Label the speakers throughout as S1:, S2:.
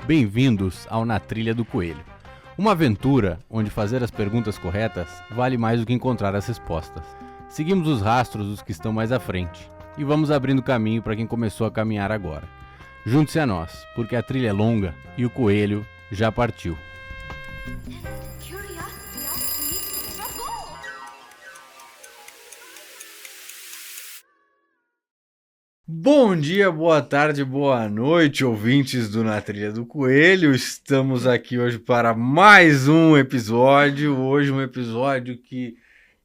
S1: Bem-vindos ao Na Trilha do Coelho, uma aventura onde fazer as perguntas corretas vale mais do que encontrar as respostas. Seguimos os rastros dos que estão mais à frente e vamos abrindo caminho para quem começou a caminhar agora. Junte-se a nós, porque a trilha é longa e o coelho já partiu. Bom dia, boa tarde, boa noite, ouvintes do Na Trilha do Coelho. Estamos aqui hoje para mais um episódio. Hoje um episódio que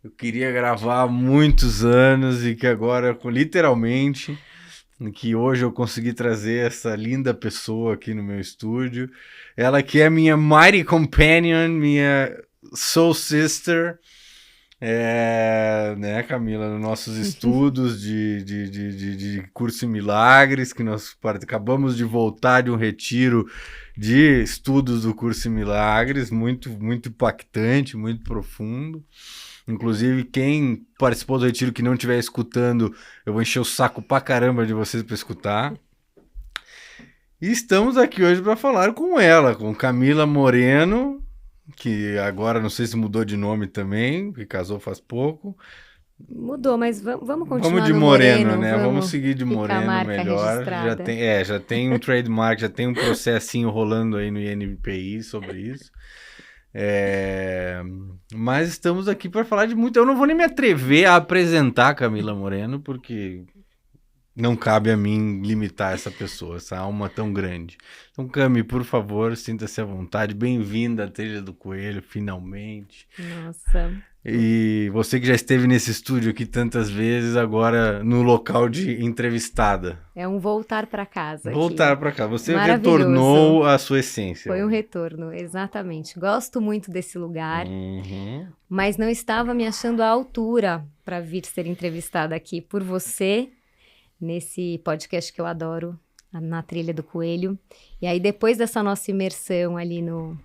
S1: eu queria gravar há muitos anos e que agora, literalmente, que hoje eu consegui trazer essa linda pessoa aqui no meu estúdio. Ela que é minha mighty companion, minha soul sister. Né, Camila, nos nossos estudos de Curso em Milagres, que nós acabamos de voltar de um retiro de estudos do Curso em Milagres, muito, muito impactante, muito profundo. Inclusive, quem participou do retiro que não estiver escutando, eu vou encher o saco pra caramba de vocês para escutar. E estamos aqui hoje para falar com ela, com Camila Moreno, que agora não sei se mudou de nome também, que casou faz pouco.
S2: Mudou, mas vamos continuar
S1: Vamos de
S2: no
S1: Moreno, né? Vamos seguir de Moreno
S2: melhor.
S1: Já tem um trademark, já tem um processinho rolando aí no INPI sobre isso. Mas estamos aqui para falar de muito. Eu não vou nem me atrever a apresentar a Camila Moreno, porque não cabe a mim limitar essa pessoa, essa alma tão grande. Então, Cami, por favor, sinta-se à vontade. Bem-vinda à Trilha do Coelho, finalmente.
S2: Nossa.
S1: E você que já esteve nesse estúdio aqui tantas vezes, agora no local de entrevistada.
S2: É um voltar para casa.
S1: Voltar para casa. Você retornou à sua essência.
S2: Foi um retorno, exatamente. Gosto muito desse lugar, mas não estava me achando à altura para vir ser entrevistada aqui por você, nesse podcast que eu adoro, Na Trilha do Coelho. E aí, depois dessa nossa imersão ali no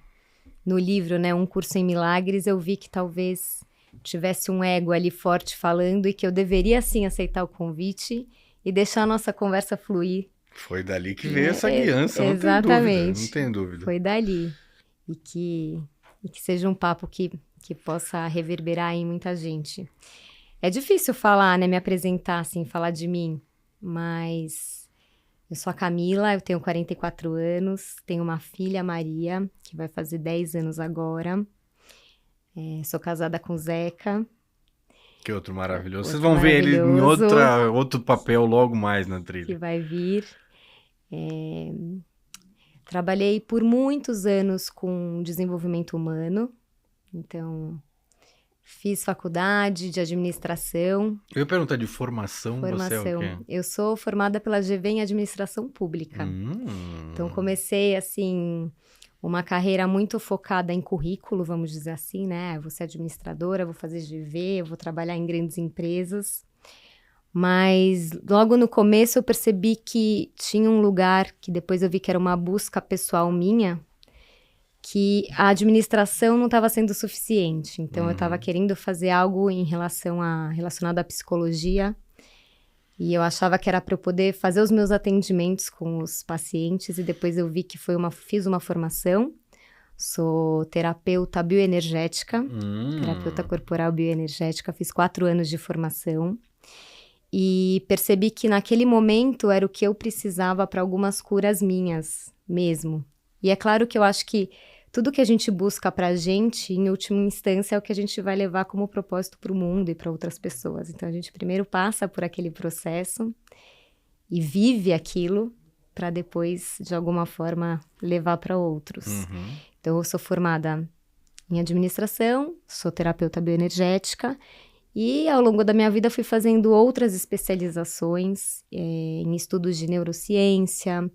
S2: livro, né, Um Curso em Milagres, eu vi que talvez tivesse um ego ali forte falando e que eu deveria, sim, aceitar o convite e deixar a nossa conversa fluir.
S1: Foi dali que veio essa guiança,
S2: exatamente.
S1: Não tem dúvida.
S2: Foi dali. E que seja um papo que possa reverberar em muita gente. É difícil falar, né, me apresentar, assim, falar de mim, mas eu sou a Camila, eu tenho 44 anos, tenho uma filha, Maria, que vai fazer 10 anos agora. Sou casada com o Zeca.
S1: Que outro maravilhoso. Vocês vão ver ele em outro papel logo mais na trilha.
S2: Que vai vir. Trabalhei por muitos anos com desenvolvimento humano, então fiz faculdade de administração.
S1: Eu ia perguntar de formação. Você é o quê?
S2: Eu sou formada pela GV em administração pública. Então comecei assim uma carreira muito focada em currículo, vamos dizer assim, né? Vou ser administradora, vou fazer GV, vou trabalhar em grandes empresas. Mas logo no começo eu percebi que tinha um lugar que depois eu vi que era uma busca pessoal minha, que a administração não estava sendo suficiente. Então, eu estava querendo fazer algo relacionado à psicologia. E eu achava que era para eu poder fazer os meus atendimentos com os pacientes. E depois eu vi que fiz uma formação. Sou terapeuta bioenergética, terapeuta corporal bioenergética. Fiz 4 anos de formação. E percebi que naquele momento era o que eu precisava para algumas curas minhas mesmo. E é claro que eu acho que tudo que a gente busca pra gente, em última instância, é o que a gente vai levar como propósito pro mundo e para outras pessoas. Então, a gente primeiro passa por aquele processo e vive aquilo para depois, de alguma forma, levar para outros. Então, eu sou formada em administração, sou terapeuta bioenergética e, ao longo da minha vida, fui fazendo outras especializações em estudos de neurociência.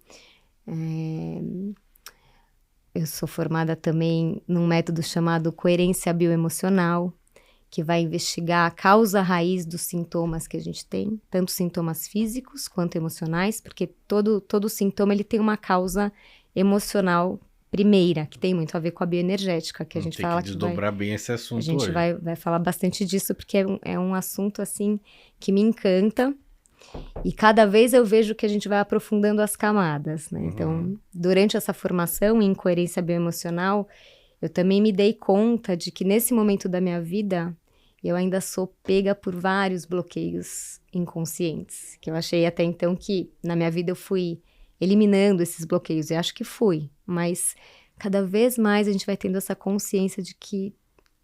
S2: Eu sou formada também num método chamado coerência bioemocional, que vai investigar a causa raiz dos sintomas que a gente tem, tanto sintomas físicos quanto emocionais, porque todo sintoma ele tem uma causa emocional primeira, que tem muito a ver com a bioenergética, que a gente fala que
S1: desdobrar bem esse assunto hoje.
S2: A gente vai falar bastante disso, porque é um assunto, assim, que me encanta. E cada vez eu vejo que a gente vai aprofundando as camadas, né? Então, durante essa formação em coerência bioemocional, eu também me dei conta de que nesse momento da minha vida, eu ainda sou pega por vários bloqueios inconscientes, que eu achei até então que na minha vida eu fui eliminando esses bloqueios, eu acho que fui, mas cada vez mais a gente vai tendo essa consciência de que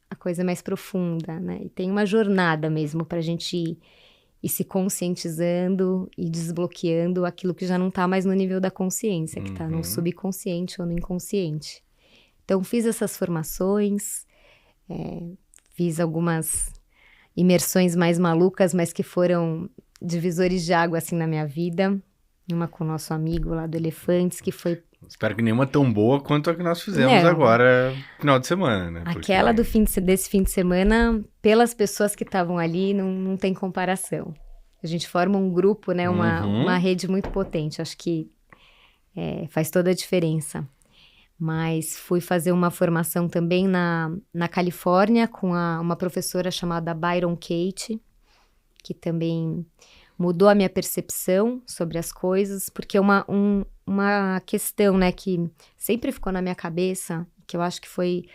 S2: a coisa é mais profunda, né? E tem uma jornada mesmo pra gente ir se conscientizando e desbloqueando aquilo que já não tá mais no nível da consciência, que tá no subconsciente ou no inconsciente. Então, fiz essas formações, fiz algumas imersões mais malucas, mas que foram divisores de água, assim, na minha vida. Uma com o nosso amigo lá do Elefantes, que foi...
S1: Espero que nenhuma tão boa quanto a que nós fizemos agora, final de semana, né?
S2: Aquela desse fim de semana, pelas pessoas que estavam ali, não tem comparação. A gente forma um grupo, né? Uma rede muito potente. Acho que faz toda a diferença. Mas fui fazer uma formação também na Califórnia com uma professora chamada Byron Katie, que também mudou a minha percepção sobre as coisas, porque uma questão, né, que sempre ficou na minha cabeça, que eu acho que foi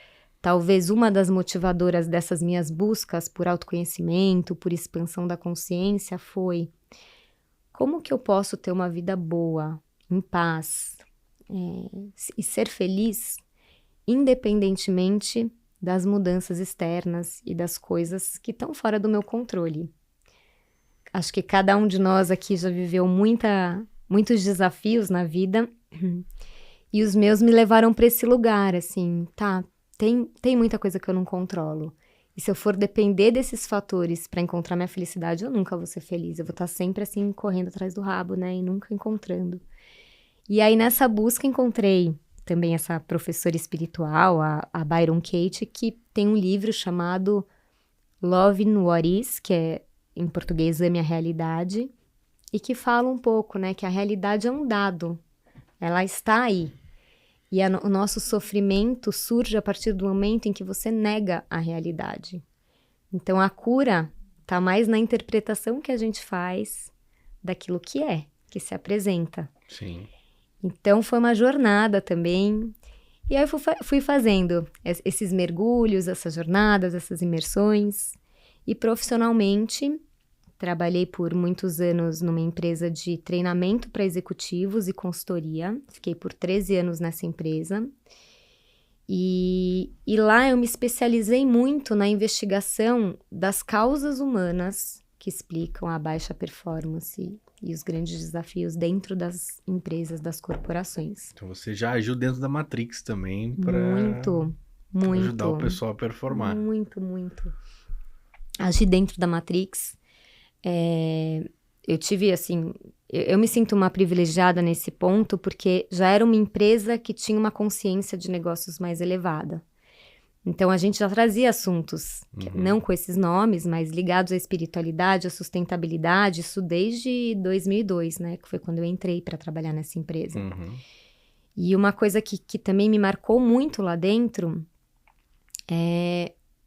S2: talvez uma das motivadoras dessas minhas buscas por autoconhecimento, por expansão da consciência, foi: como que eu posso ter uma vida boa, em paz, e ser feliz, independentemente das mudanças externas e das coisas que estão fora do meu controle. Acho que cada um de nós aqui já viveu muitos desafios na vida, e os meus me levaram para esse lugar, assim, tá, tem muita coisa que eu não controlo. E se eu for depender desses fatores para encontrar minha felicidade, eu nunca vou ser feliz. Eu vou estar sempre, assim, correndo atrás do rabo, né, e nunca encontrando. E aí, nessa busca, encontrei também essa professora espiritual, a Byron Katie, que tem um livro chamado Loving What Is, que é, em português, Ame a Realidade, e que fala um pouco, né, que a realidade é um dado, ela está aí. E o nosso sofrimento surge a partir do momento em que você nega a realidade. Então, a cura está mais na interpretação que a gente faz daquilo que se apresenta.
S1: Sim.
S2: Então, foi uma jornada também. E aí, eu fui fazendo esses mergulhos, essas jornadas, essas imersões. E profissionalmente, trabalhei por muitos anos numa empresa de treinamento para executivos e consultoria. Fiquei por 13 anos nessa empresa. E lá eu me especializei muito na investigação das causas humanas que explicam a baixa performance e os grandes desafios dentro das empresas, das corporações.
S1: Então você já agiu dentro da Matrix também para
S2: muito
S1: ajudar o pessoal a performar.
S2: Muito. Agi dentro da Matrix. Eu tive, assim, eu me sinto uma privilegiada nesse ponto, porque já era uma empresa que tinha uma consciência de negócios mais elevada. Então, a gente já trazia assuntos, não com esses nomes, mas ligados à espiritualidade, à sustentabilidade, isso desde 2002, né? Que foi quando eu entrei para trabalhar nessa empresa. E uma coisa que também me marcou muito lá dentro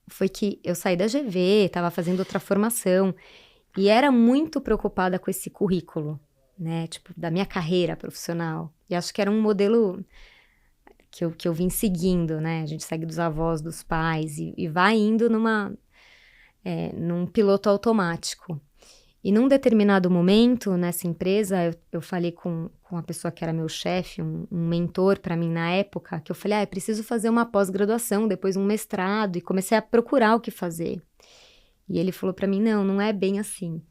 S2: foi que eu saí da GV, estava fazendo outra formação, e era muito preocupada com esse currículo, né? Tipo, da minha carreira profissional. E acho que era um modelo que eu vim seguindo, né? A gente segue dos avós, dos pais, e vai indo num piloto automático. E num determinado momento, nessa empresa, eu falei com a pessoa que era meu chefe, um mentor para mim na época, que eu falei, eu preciso fazer uma pós-graduação, depois um mestrado, e comecei a procurar o que fazer. E ele falou para mim, não é bem assim.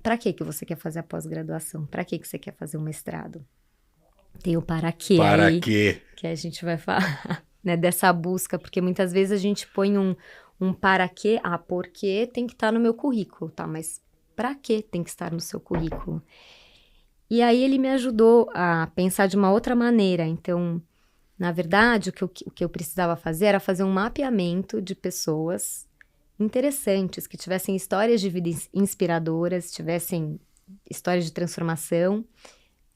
S2: Para que você quer fazer a pós-graduação? Para que você quer fazer um mestrado? Tem o para quê aí, que a gente vai falar, né, dessa busca, porque muitas vezes a gente põe um para quê, porque tem que estar no meu currículo, tá? Mas para que tem que estar no seu currículo? E aí ele me ajudou a pensar de uma outra maneira. Então, na verdade, o que eu precisava fazer era fazer um mapeamento de pessoas interessantes, que tivessem histórias de vida inspiradoras, tivessem histórias de transformação,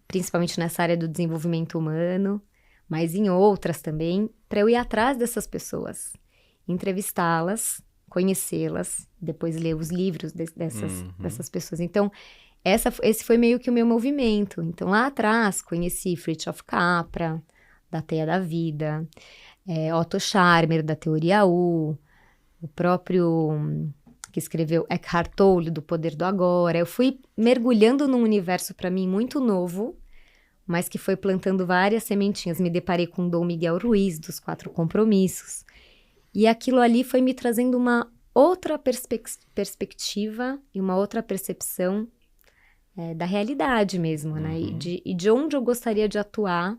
S2: principalmente nessa área do desenvolvimento humano, mas em outras também, para eu ir atrás dessas pessoas, entrevistá-las, conhecê-las, depois ler os livros dessas pessoas. Então, esse foi meio que o meu movimento. Então, lá atrás, conheci Fritjof Capra, da Teia da Vida, Otto Scharmer, da Teoria U, o próprio que escreveu Eckhart Tolle, do Poder do Agora. Eu fui mergulhando num universo, para mim, muito novo, mas que foi plantando várias sementinhas. Me deparei com Dom Miguel Ruiz, dos 4 Compromissos. E aquilo ali foi me trazendo uma outra perspectiva e uma outra percepção da realidade mesmo, né? E de onde eu gostaria de atuar,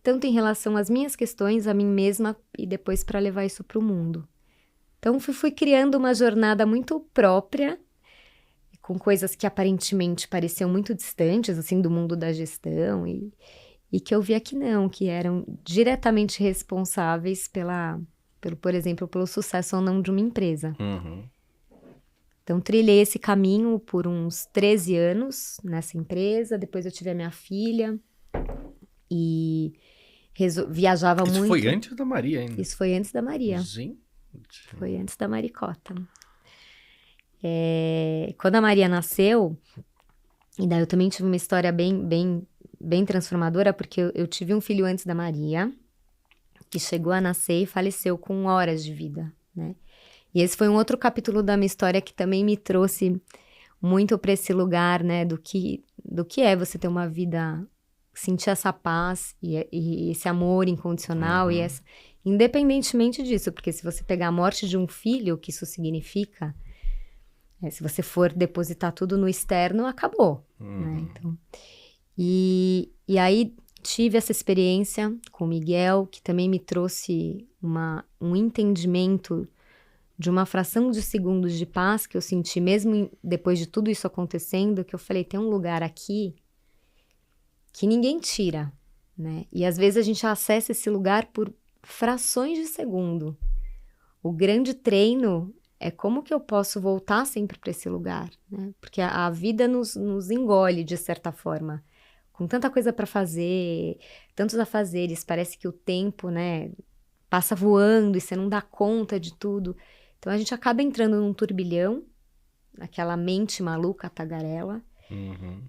S2: tanto em relação às minhas questões, a mim mesma, e depois para levar isso para o mundo. Então, fui criando uma jornada muito própria, com coisas que aparentemente pareciam muito distantes, assim, do mundo da gestão, e que eu via que não, que eram diretamente responsáveis por exemplo, pelo sucesso ou não de uma empresa. Então, trilhei esse caminho por uns 13 anos nessa empresa, depois eu tive a minha filha, e viajava muito.
S1: Isso foi antes da Maria ainda?
S2: Isso foi antes da Maria.
S1: Gente.
S2: Foi antes da Maricota. Quando a Maria nasceu, e daí eu também tive uma história bem transformadora, porque eu tive um filho antes da Maria, que chegou a nascer e faleceu com horas de vida, né? E esse foi um outro capítulo da minha história que também me trouxe muito para esse lugar, né? Do que é você ter uma vida, sentir essa paz e esse amor incondicional, e independentemente disso, porque se você pegar a morte de um filho, o que isso significa, se você for depositar tudo no externo, acabou, né? Então, e aí tive essa experiência com o Miguel, que também me trouxe um entendimento de uma fração de segundos de paz que eu senti mesmo depois de tudo isso acontecendo, que eu falei, tem um lugar aqui que ninguém tira, né? E às vezes a gente acessa esse lugar por frações de segundo. O grande treino é como que eu posso voltar sempre para esse lugar, né? Porque a vida nos engole de certa forma, com tanta coisa para fazer, tantos afazeres, parece que o tempo, né, passa voando e você não dá conta de tudo. Então a gente acaba entrando num turbilhão, naquela mente maluca, tagarela.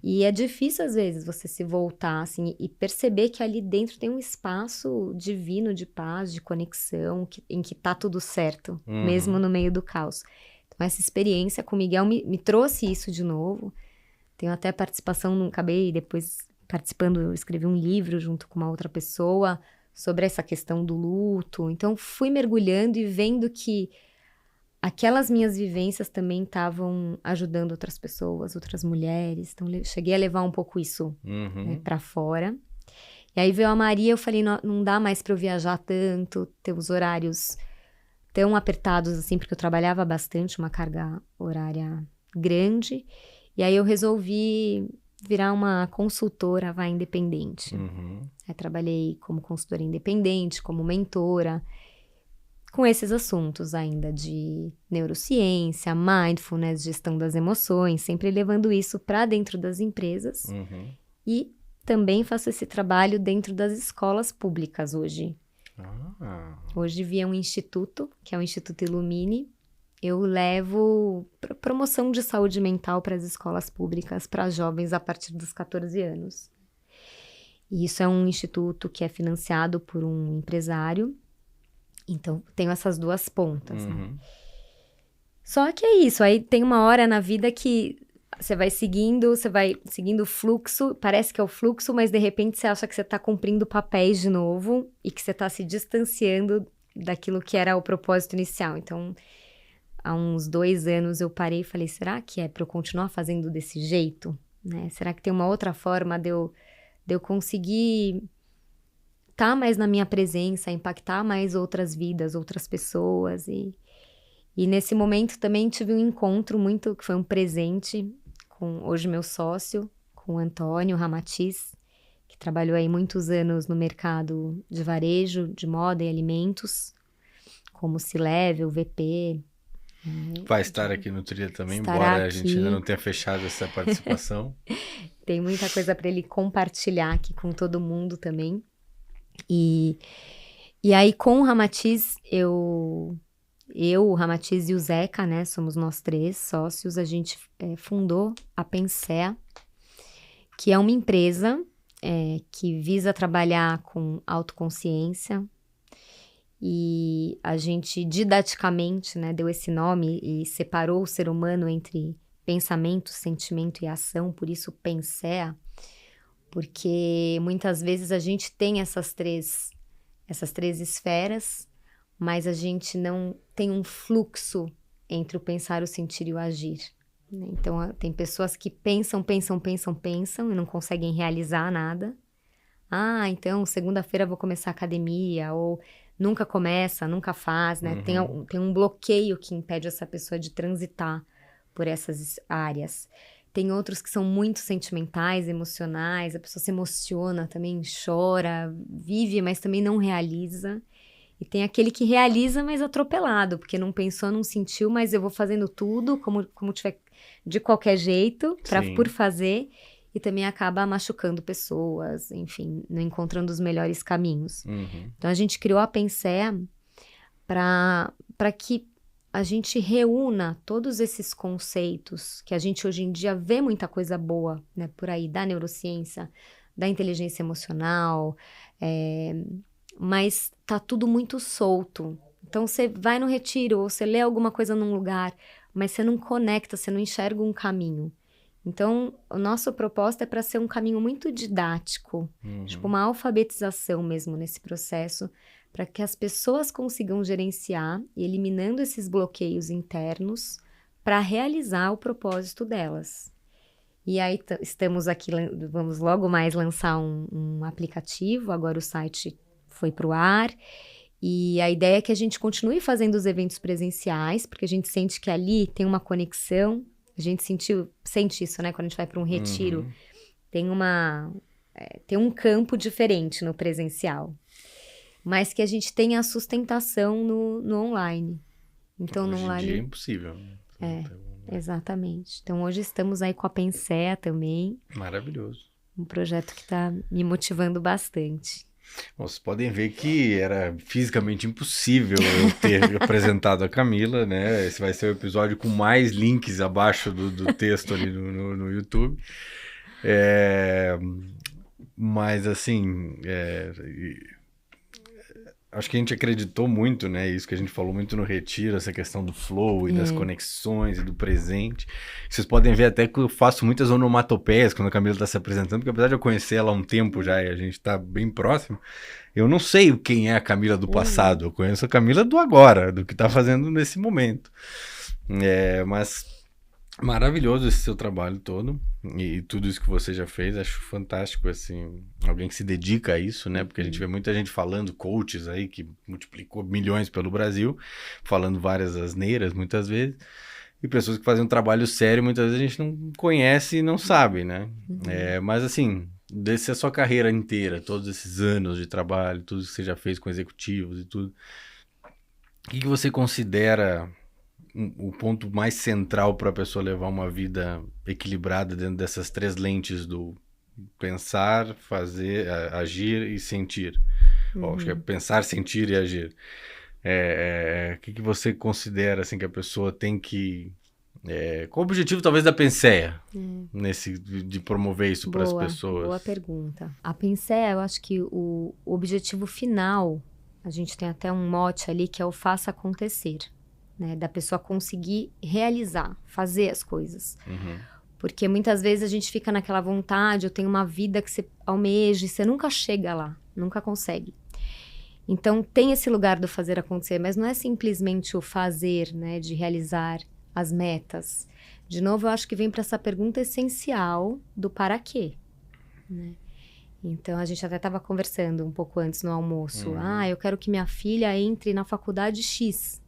S2: E é difícil, às vezes, você se voltar, assim, e perceber que ali dentro tem um espaço divino de paz, de conexão, em que tá tudo certo, mesmo no meio do caos. Então, essa experiência com o Miguel me trouxe isso de novo. Tenho até participação, acabei depois participando, eu escrevi um livro junto com uma outra pessoa sobre essa questão do luto. Então, fui mergulhando e vendo que aquelas minhas vivências também estavam ajudando outras pessoas, outras mulheres. Então, cheguei a levar um pouco isso, né, para fora. E aí veio a Maria, eu falei, não dá mais para eu viajar tanto, ter os horários tão apertados assim, porque eu trabalhava bastante, uma carga horária grande. E aí eu resolvi virar uma consultora independente. Aí trabalhei como consultora independente, como mentora, com esses assuntos ainda de neurociência, mindfulness, gestão das emoções, sempre levando isso para dentro das empresas. E também faço esse trabalho dentro das escolas públicas hoje. Hoje via um instituto, que é o Instituto Illumine. Eu levo promoção de saúde mental para as escolas públicas, para jovens a partir dos 14 anos. E isso é um instituto que é financiado por um empresário. Então, tenho essas duas pontas, né? Só que é isso, aí tem uma hora na vida que você vai seguindo o fluxo, parece que é o fluxo, mas de repente você acha que você está cumprindo papéis de novo e que você está se distanciando daquilo que era o propósito inicial. Então, há uns 2 anos eu parei e falei, será que é para eu continuar fazendo desse jeito? Né? Será que tem uma outra forma de eu conseguir estar mais na minha presença, impactar mais outras vidas, outras pessoas? E nesse momento também tive um encontro que foi um presente com hoje meu sócio, com o Antônio Ramatiz, que trabalhou aí muitos anos no mercado de varejo, de moda e alimentos, como C-Level, VP.
S1: Vai estar aqui no Trilha também, embora a gente ainda não tenha fechado essa participação.
S2: Tem muita coisa para ele compartilhar aqui com todo mundo também. E E aí, com o Ramatiz, o Ramatiz e o Zeca, né? Somos nós 3 sócios. A gente fundou a Pensea, que é uma empresa que visa trabalhar com autoconsciência. E a gente, didaticamente, né, deu esse nome e separou o ser humano entre pensamento, sentimento e ação. Por isso, Pensea. Porque muitas vezes a gente tem essas três esferas, mas a gente não tem um fluxo entre o pensar, o sentir e o agir. Né? Então, tem pessoas que pensam e não conseguem realizar nada. Ah, então, segunda-feira vou começar a academia, ou nunca começa, nunca faz, né?
S1: Uhum.
S2: Tem um bloqueio que impede essa pessoa de transitar por essas áreas. Tem outros que são muito sentimentais, emocionais, a pessoa se emociona também, chora, vive, mas também não realiza. E tem aquele que realiza, mas atropelado, porque não pensou, não sentiu, mas eu vou fazendo tudo, como tiver, de qualquer jeito, por fazer, e também acaba machucando pessoas, enfim, não encontrando os melhores caminhos.
S1: Uhum.
S2: Então a gente criou a Pensea para que a gente reúna todos esses conceitos que a gente hoje em dia vê muita coisa boa, né, por aí, da neurociência, da inteligência emocional, mas tá tudo muito solto. Então você vai no retiro ou você lê alguma coisa num lugar, mas você não conecta, você não enxerga um caminho. Então, o nosso propósito é para ser um caminho muito didático, tipo uma alfabetização mesmo nesse processo, para que as pessoas consigam gerenciar e eliminando esses bloqueios internos para realizar o propósito delas. E aí estamos aqui, vamos logo mais lançar um aplicativo, agora o site foi para o ar, e a ideia é que a gente continue fazendo os eventos presenciais, porque a gente sente que ali tem uma conexão, a gente sente isso, né, quando a gente vai para um retiro, tem um campo diferente no presencial. Mas que a gente tenha a sustentação no online. Então,
S1: hoje
S2: no online...
S1: em dia é impossível.
S2: Exatamente. Então, hoje estamos aí com a Pensea também.
S1: Maravilhoso.
S2: Um projeto que está me motivando bastante.
S1: Bom, vocês podem ver que era fisicamente impossível eu ter apresentado a Camila, né? Esse vai ser o episódio com mais links abaixo do texto ali no YouTube. Mas, assim... acho que a gente acreditou muito, né? Isso que a gente falou muito no retiro, essa questão do flow e das conexões e do presente. Vocês podem ver até que eu faço muitas onomatopeias quando a Camila está se apresentando, porque apesar de eu conhecer ela há um tempo já e a gente está bem próximo, eu não sei quem é a Camila do passado. Eu conheço a Camila do agora, do que está fazendo nesse momento. Mas maravilhoso esse seu trabalho todo e tudo isso que você já fez, acho fantástico, assim, alguém que se dedica a isso, né, porque a gente vê muita gente falando, coaches aí que multiplicou milhões pelo Brasil, falando várias asneiras muitas vezes, e pessoas que fazem um trabalho sério, muitas vezes a gente não conhece e não sabe, né, mas assim, desse a sua carreira inteira, todos esses anos de trabalho, tudo que você já fez com executivos e tudo, o que você considera o ponto mais central para a pessoa levar uma vida equilibrada dentro dessas 3 lentes do pensar, fazer, agir e sentir? Acho que é pensar, sentir e agir. O que você considera assim, que a pessoa tem que... qual o objetivo talvez da Pensea de promover isso para as pessoas?
S2: Boa pergunta. A Pensea, eu acho que o objetivo final, a gente tem até um mote ali que é o faça acontecer. Né, da pessoa conseguir realizar, fazer as coisas. Porque muitas vezes a gente fica naquela vontade, eu tenho uma vida que você almeja e você nunca chega lá, nunca consegue. Então tem esse lugar do fazer acontecer, mas não é simplesmente o fazer, né, de realizar as metas. De novo, eu acho que vem para essa pergunta essencial do para quê. Né? Então a gente até estava conversando um pouco antes no almoço. Eu quero que minha filha entre na faculdade X.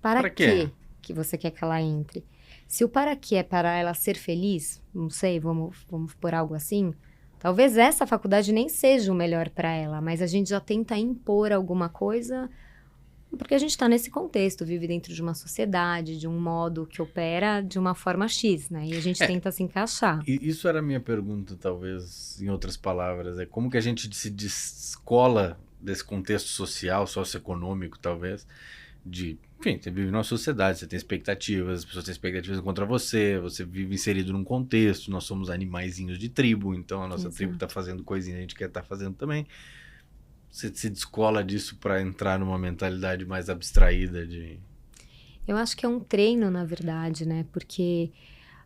S2: Para quê que você quer que ela entre? Se o para quê é para ela ser feliz, não sei, vamos por algo assim, talvez essa faculdade nem seja o melhor para ela, mas a gente já tenta impor alguma coisa, porque a gente está nesse contexto, vive dentro de uma sociedade, de um modo que opera de uma forma X, né? E a gente tenta se encaixar.
S1: Isso era a minha pergunta, talvez, em outras palavras, como que a gente se descola desse contexto social, socioeconômico, talvez, enfim, você vive numa sociedade, você tem expectativas, as pessoas têm expectativas contra você, você vive inserido num contexto, nós somos animaizinhos de tribo, então a nossa tribo está fazendo coisinha, a gente quer estar fazendo também. Você se descola disso para entrar numa mentalidade mais abstraída de...
S2: Eu acho que é um treino, na verdade, né? Porque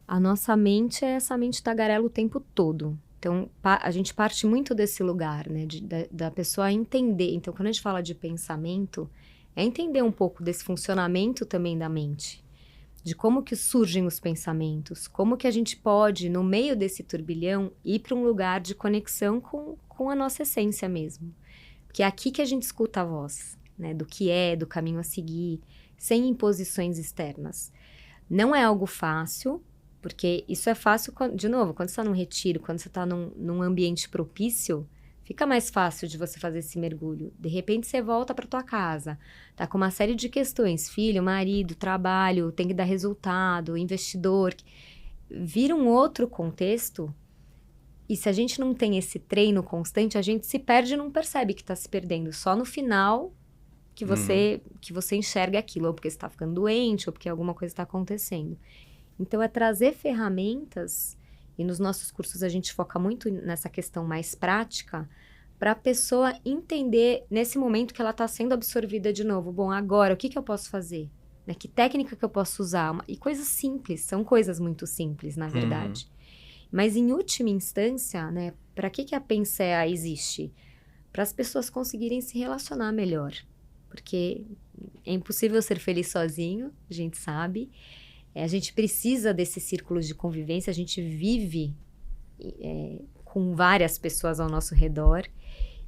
S2: a nossa mente é essa mente tagarela o tempo todo. Então, a gente parte muito desse lugar, né? Da pessoa entender. Então, quando a gente fala de pensamento, é entender um pouco desse funcionamento também da mente. De como que surgem os pensamentos. Como que a gente pode, no meio desse turbilhão, ir para um lugar de conexão com a nossa essência mesmo. Porque é aqui que a gente escuta a voz, né? Do que é, do caminho a seguir, sem imposições externas. Não é algo fácil, porque isso é fácil, de novo, quando você está num retiro, quando você está num ambiente propício, fica mais fácil de você fazer esse mergulho. De repente você volta para tua casa, tá com uma série de questões, filho, marido, trabalho, tem que dar resultado, investidor, vira um outro contexto. E se a gente não tem esse treino constante, a gente se perde e não percebe que está se perdendo. Só no final que você enxerga aquilo, ou porque você está ficando doente, ou porque alguma coisa está acontecendo. Então, é trazer ferramentas, e nos nossos cursos a gente foca muito nessa questão mais prática, para a pessoa entender nesse momento que ela está sendo absorvida de novo. Bom, agora, o que eu posso fazer? Né? Que técnica que eu posso usar? E coisas simples, são coisas muito simples, na verdade. Mas, em última instância, né, para que a Pensea existe? Para as pessoas conseguirem se relacionar melhor. Porque é impossível ser feliz sozinho, a gente sabe. A gente precisa desses círculos de convivência, a gente vive com várias pessoas ao nosso redor.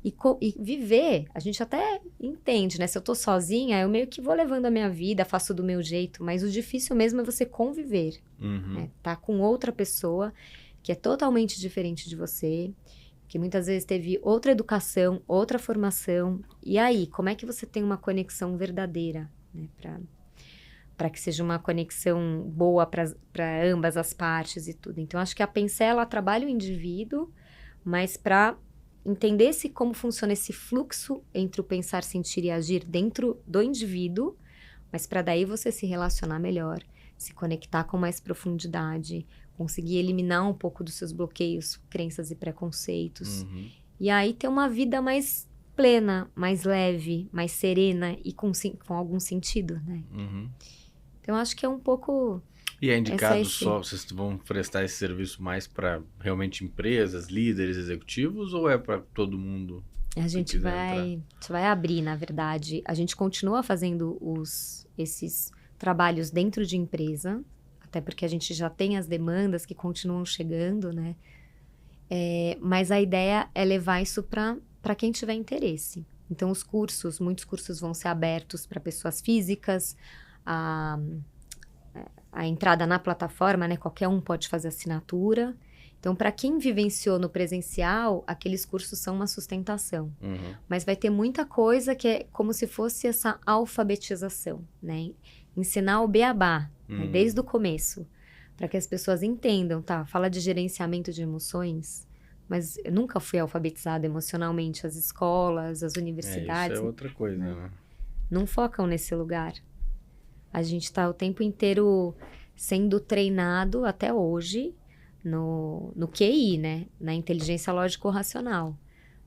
S2: E viver, a gente até entende, né? Se eu tô sozinha, eu meio que vou levando a minha vida, faço do meu jeito. Mas o difícil mesmo é você conviver. Né? Tá com outra pessoa que é totalmente diferente de você, que muitas vezes teve outra educação, outra formação. E aí, como é que você tem uma conexão verdadeira, né? Para que seja uma conexão boa para ambas as partes e tudo. Então, acho que a Pensea, ela trabalha o indivíduo, mas para entender como funciona esse fluxo entre o pensar, sentir e agir dentro do indivíduo, mas para daí você se relacionar melhor, se conectar com mais profundidade, conseguir eliminar um pouco dos seus bloqueios, crenças e preconceitos. E aí ter uma vida mais plena, mais leve, mais serena e com algum sentido, né? Então, acho que é um pouco...
S1: E é indicado só, vocês vão prestar esse serviço mais para realmente empresas, líderes, executivos, ou é para todo mundo?
S2: A gente vai abrir, na verdade. A gente continua fazendo esses trabalhos dentro de empresa, até porque a gente já tem as demandas que continuam chegando, né? Mas a ideia é levar isso para quem tiver interesse. Então, muitos cursos vão ser abertos para pessoas físicas, a entrada na plataforma, né? Qualquer um pode fazer assinatura. Então, para quem vivenciou no presencial, aqueles cursos são uma sustentação. Mas vai ter muita coisa que é como se fosse essa alfabetização, né? Ensinar o beabá, né? Desde o começo, para que as pessoas entendam, tá? Fala de gerenciamento de emoções, mas eu nunca fui alfabetizada emocionalmente. As escolas, as universidades...
S1: Isso é outra coisa, né?
S2: Não focam nesse lugar. A gente está o tempo inteiro sendo treinado até hoje no QI, né? Na inteligência lógico-racional.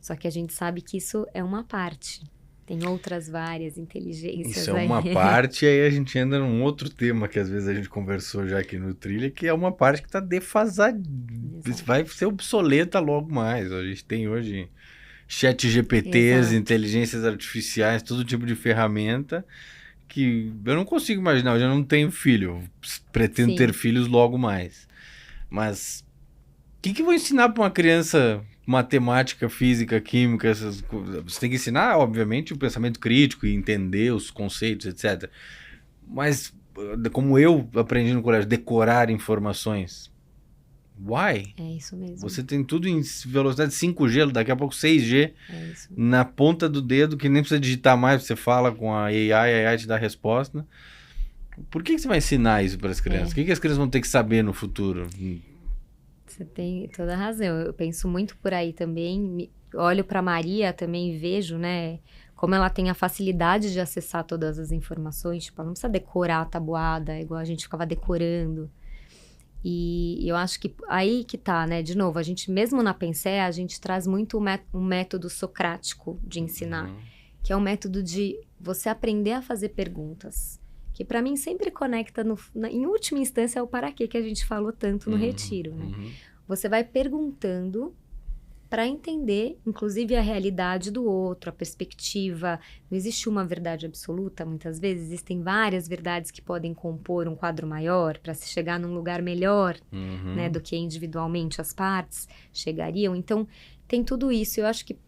S2: Só que a gente sabe que isso é uma parte. Tem outras várias inteligências.
S1: Isso é uma parte, e aí a gente entra num outro tema que às vezes a gente conversou já aqui no Trilha, que é uma parte que está defasada. Vai ser obsoleta logo mais. A gente tem hoje ChatGPTs, inteligências artificiais, todo tipo de ferramenta que eu não consigo imaginar. Eu já não tenho filho, eu pretendo ter filhos logo mais. Mas o que eu vou ensinar para uma criança matemática, física, química, essas coisas? Você tem que ensinar, obviamente, o pensamento crítico e entender os conceitos, etc. Mas, como eu aprendi no colégio, decorar informações. Why?
S2: É isso mesmo.
S1: Você tem tudo em velocidade 5G, daqui a pouco 6G,
S2: isso
S1: na ponta do dedo, que nem precisa digitar mais, você fala com a AI te dá a resposta. Por que você vai ensinar isso para as crianças? O que as crianças vão ter que saber no futuro?
S2: Você tem toda a razão. Eu penso muito por aí também. Olho para Maria também e vejo, né? Como ela tem a facilidade de acessar todas as informações. Tipo, ela não precisa decorar a tabuada, igual a gente ficava decorando. E eu acho que aí que tá, né? De novo, a gente, mesmo na Pensée, a gente traz muito um método socrático de ensinar. Que é um método de você aprender a fazer perguntas. Que para mim sempre conecta, em última instância, ao para quê que a gente falou tanto no retiro, né? Você vai perguntando para entender, inclusive, a realidade do outro, a perspectiva. Não existe uma verdade absoluta, muitas vezes. Existem várias verdades que podem compor um quadro maior para se chegar num lugar melhor, né, do que individualmente as partes chegariam. Então, tem tudo isso. Eu acho que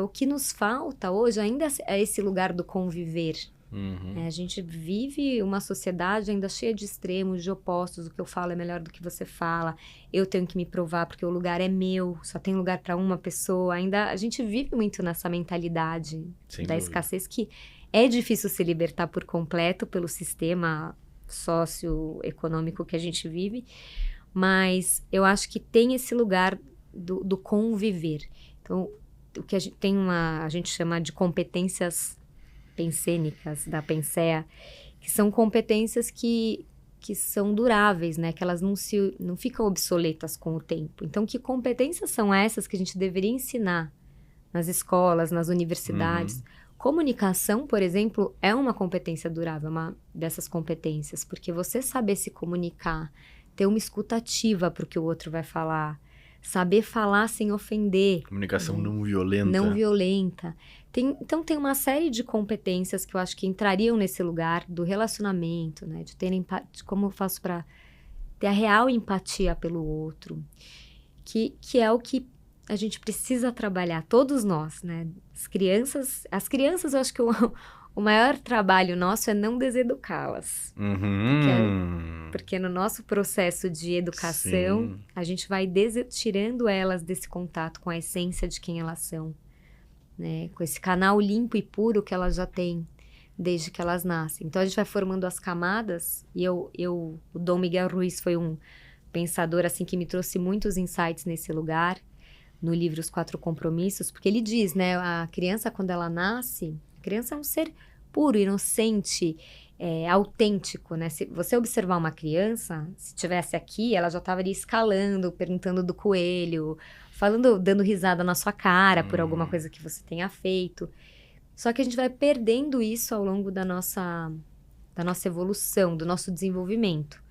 S2: o que nos falta hoje ainda é esse lugar do conviver. A gente vive uma sociedade ainda cheia de extremos, de opostos. O que eu falo é melhor do que você fala. Eu tenho que me provar porque o lugar é meu. Só tem lugar para uma pessoa. Ainda a gente vive muito nessa mentalidade da escassez que é difícil se libertar por completo pelo sistema socioeconômico que a gente vive. Mas eu acho que tem esse lugar do conviver. Então, o que a gente chama de competências pensênicas, da Pensée, que são competências que são duráveis, né? Que elas não ficam obsoletas com o tempo. Então, que competências são essas que a gente deveria ensinar nas escolas, nas universidades? Comunicação, por exemplo, é uma competência durável, uma dessas competências, porque você saber se comunicar, ter uma escuta ativa para o que o outro vai falar, saber falar sem ofender.
S1: Comunicação não violenta.
S2: Não violenta. Então, tem uma série de competências que eu acho que entrariam nesse lugar do relacionamento, né? De como eu faço para ter a real empatia pelo outro. Que é o que a gente precisa trabalhar, todos nós, né? As crianças, eu acho que o maior trabalho nosso é não deseducá-las. Porque no nosso processo de educação, a gente vai tirando elas desse contato com a essência de quem elas são, né? Com esse canal limpo e puro que elas já têm desde que elas nascem. Então, a gente vai formando as camadas, e o Dom Miguel Ruiz foi um pensador assim, que me trouxe muitos insights nesse lugar, no livro Os 4 Compromissos, porque ele diz, né, a criança, quando ela nasce, a criança é um ser puro, inocente, autêntico, né? Se você observar uma criança, se tivesse aqui, ela já estava ali escalando, perguntando do coelho, dando risada na sua cara por alguma coisa que você tenha feito. Só que a gente vai perdendo isso ao longo da nossa evolução, do nosso desenvolvimento.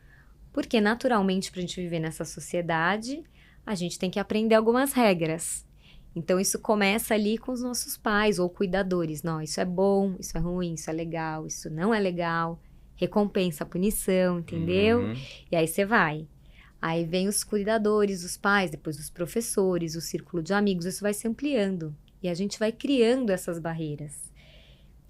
S2: Porque, naturalmente, para a gente viver nessa sociedade, a gente tem que aprender algumas regras. Então, isso começa ali com os nossos pais ou cuidadores. Não, isso é bom, isso é ruim, isso é legal, isso não é legal. Recompensa, punição, entendeu? E aí você vai. Aí vem os cuidadores, os pais, depois os professores, o círculo de amigos. Isso vai se ampliando. E a gente vai criando essas barreiras.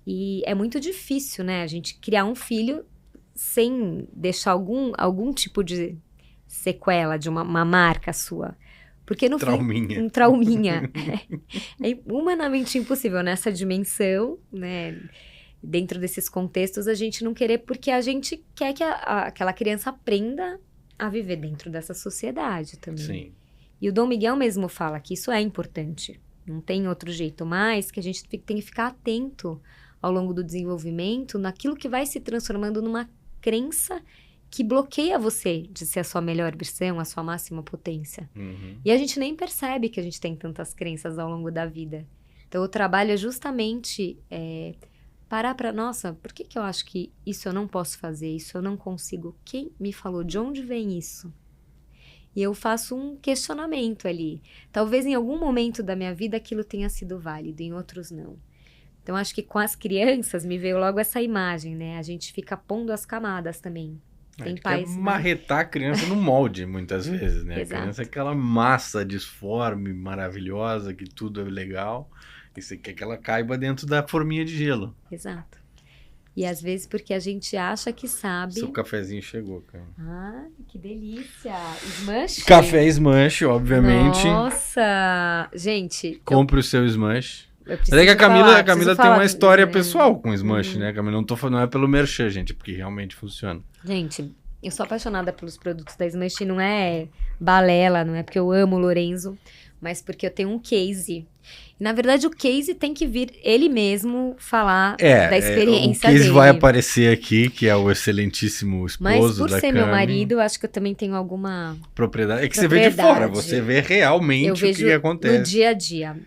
S2: E é muito difícil, né? A gente criar um filho sem deixar algum tipo de sequela, de uma marca sua. Porque no
S1: trauminha.
S2: Um trauminha. É humanamente impossível nessa dimensão, né? Dentro desses contextos, a gente não querer, porque a gente quer que aquela criança aprenda a viver dentro dessa sociedade também.
S1: Sim.
S2: E o Dom Miguel mesmo fala que isso é importante. Não tem outro jeito mais, que a gente tem que ficar atento ao longo do desenvolvimento naquilo que vai se transformando numa crença que bloqueia você de ser a sua melhor versão, a sua máxima potência. E a gente nem percebe que a gente tem tantas crenças ao longo da vida. Então, o trabalho é justamente parar para, nossa, por que eu acho que isso eu não posso fazer, isso eu não consigo? Quem me falou? De onde vem isso? E eu faço um questionamento ali. Talvez em algum momento da minha vida aquilo tenha sido válido, em outros não. Então, acho que com as crianças me veio logo essa imagem, né? A gente fica pondo as camadas também. Tem pais,
S1: quer marretar a criança no molde, muitas vezes, né?
S2: Exato.
S1: A criança é aquela massa disforme, maravilhosa, que tudo é legal. E você quer que ela caiba dentro da forminha de gelo.
S2: Exato. E às vezes porque a gente acha que sabe...
S1: Seu cafezinho chegou, cara.
S2: Ah, que delícia! Smash?
S1: Café Smash, obviamente.
S2: Nossa! Gente...
S1: Compre o seu Smash.
S2: Mas
S1: é que a Camila tem uma história pessoal com o Smash, né? A Camila não é pelo merchan, gente, porque realmente funciona.
S2: Gente, Eu sou apaixonada pelos produtos da Smush, não é balela, não é porque eu amo o Lorenzo, mas porque eu tenho um case. Na verdade, o case tem que vir ele mesmo falar da experiência dele.
S1: O case vai aparecer aqui, que é o excelentíssimo esposo da Cami.
S2: Mas por ser meu marido, eu acho que eu também tenho alguma
S1: propriedade. É que você vê de fora, você vê realmente o que acontece.
S2: No dia a dia.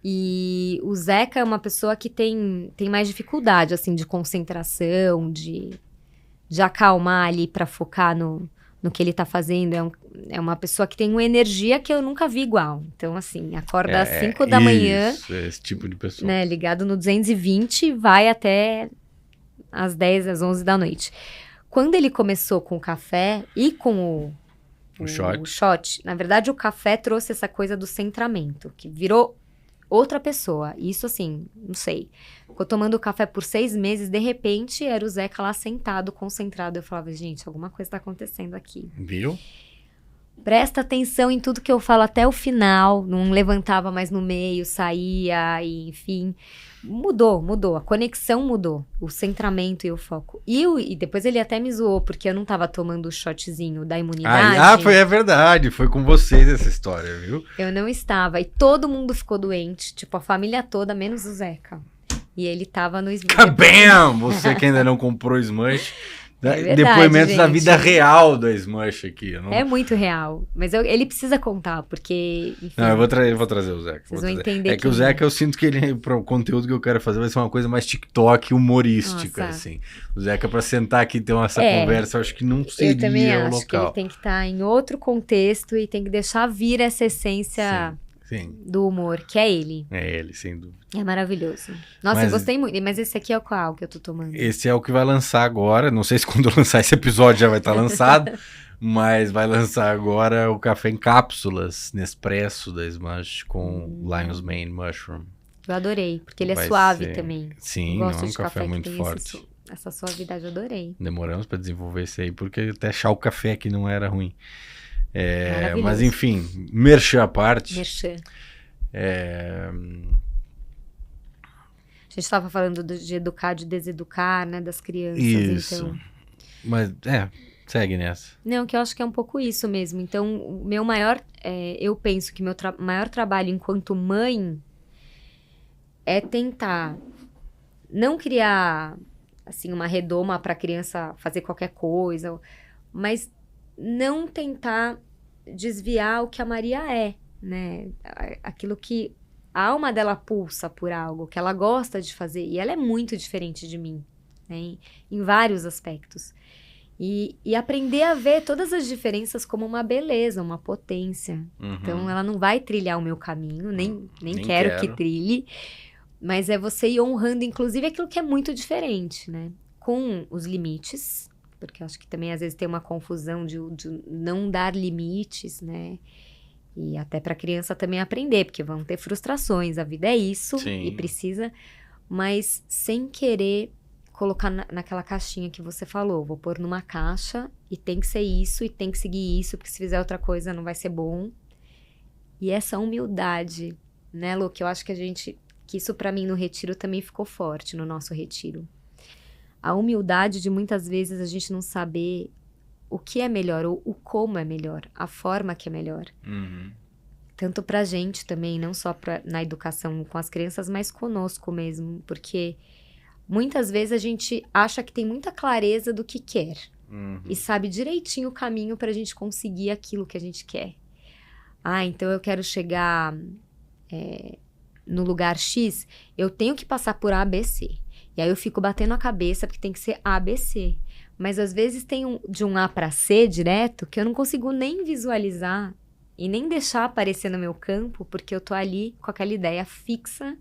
S2: E o Zeca é uma pessoa que tem mais dificuldade, assim, de concentração, de acalmar ali pra focar no que ele tá fazendo. É uma pessoa que tem uma energia que eu nunca vi igual. Então, assim, acorda às 5 da manhã.
S1: Esse tipo de pessoa.
S2: Né, ligado no 220 e vai até às 10, às 11 da noite. Quando ele começou com o café e com o shot, na verdade, o café trouxe essa coisa do centramento, que virou outra pessoa. Isso, assim, não sei. Ficou tomando café por 6 meses, de repente, era o Zeca lá sentado, concentrado. Eu falava, gente, alguma coisa tá acontecendo aqui.
S1: Viu?
S2: Presta atenção em tudo que eu falo até o final. Não levantava mais no meio, saía, e, enfim. Mudou. A conexão mudou. O centramento e o foco. E depois ele até me zoou, porque eu não tava tomando o shotzinho da imunidade.
S1: É verdade. Foi com vocês essa história, viu?
S2: Eu não estava. E todo mundo ficou doente. Tipo, a família toda, menos o Zeca. E ele tava no Smush.
S1: Kabam! Você que ainda não comprou Smush.
S2: Verdade,
S1: Depoimentos
S2: gente.
S1: da vida real do Smush aqui.
S2: É muito real. Mas ele precisa contar, porque... Enfim,
S1: não, eu vou trazer o Zeca.
S2: Vocês vão entender.
S1: Que o Zeca, eu sinto que ele, para o conteúdo que eu quero fazer, vai ser uma coisa mais TikTok, humorística, assim. O Zeca, para sentar aqui e ter essa conversa, eu acho que não seria o local.
S2: Eu também acho que ele tem que estar em outro contexto e tem que deixar vir essa essência...
S1: Sim.
S2: Do humor, que é ele.
S1: É ele, sem dúvida.
S2: É maravilhoso. Nossa, eu gostei muito. Mas esse aqui é qual que eu tô tomando?
S1: Esse é o que vai lançar agora. Não sei se quando eu lançar esse episódio já vai estar lançado. Mas vai lançar agora o café em cápsulas Nespresso da Smush com Lion's Mane Mushroom.
S2: Eu adorei, porque ele é suave também.
S1: Sim, não é um café muito forte.
S2: Essa suavidade eu adorei.
S1: Demoramos para desenvolver esse aí, porque até achar o café aqui não era ruim. Mas enfim, merchan à parte.
S2: Merchan. A gente estava falando de educar, de deseducar, né, das crianças.
S1: Isso.
S2: Então...
S1: Mas, segue nessa.
S2: Não, que eu acho que é um pouco isso mesmo. Então, o meu maior... eu penso que meu maior trabalho enquanto mãe é tentar não criar, assim, uma redoma para a criança fazer qualquer coisa, mas não tentar desviar o que a Maria é, né? Aquilo que a alma dela pulsa por algo, que ela gosta de fazer. E ela é muito diferente de mim, né? Em vários aspectos. E aprender a ver todas as diferenças como uma beleza, uma potência.
S1: Uhum.
S2: Então, ela não vai trilhar o meu caminho, nem quero que trilhe. Mas é você ir honrando, inclusive, aquilo que é muito diferente, né? Com os limites, porque eu acho que também às vezes tem uma confusão de não dar limites, né? E até para a criança também aprender, porque vão ter frustrações, a vida é isso. Sim. E precisa, mas sem querer colocar naquela caixinha que você falou, vou pôr numa caixa e tem que ser isso e tem que seguir isso, porque se fizer outra coisa não vai ser bom. E essa humildade, né, Lu, que eu acho que isso para mim no retiro também ficou forte, no nosso retiro. A humildade de muitas vezes a gente não saber o que é melhor, ou o como é melhor, a forma que é melhor.
S1: Uhum.
S2: Tanto pra gente também, não só na educação com as crianças, mas conosco mesmo. Porque muitas vezes a gente acha que tem muita clareza do que quer.
S1: Uhum.
S2: E sabe direitinho o caminho pra gente conseguir aquilo que a gente quer. Então eu quero chegar no lugar X, eu tenho que passar por A, B, C. E aí eu fico batendo a cabeça porque tem que ser A, B, C. Mas às vezes tem de um A para C direto que eu não consigo nem visualizar e nem deixar aparecer no meu campo porque eu tô ali com aquela ideia fixa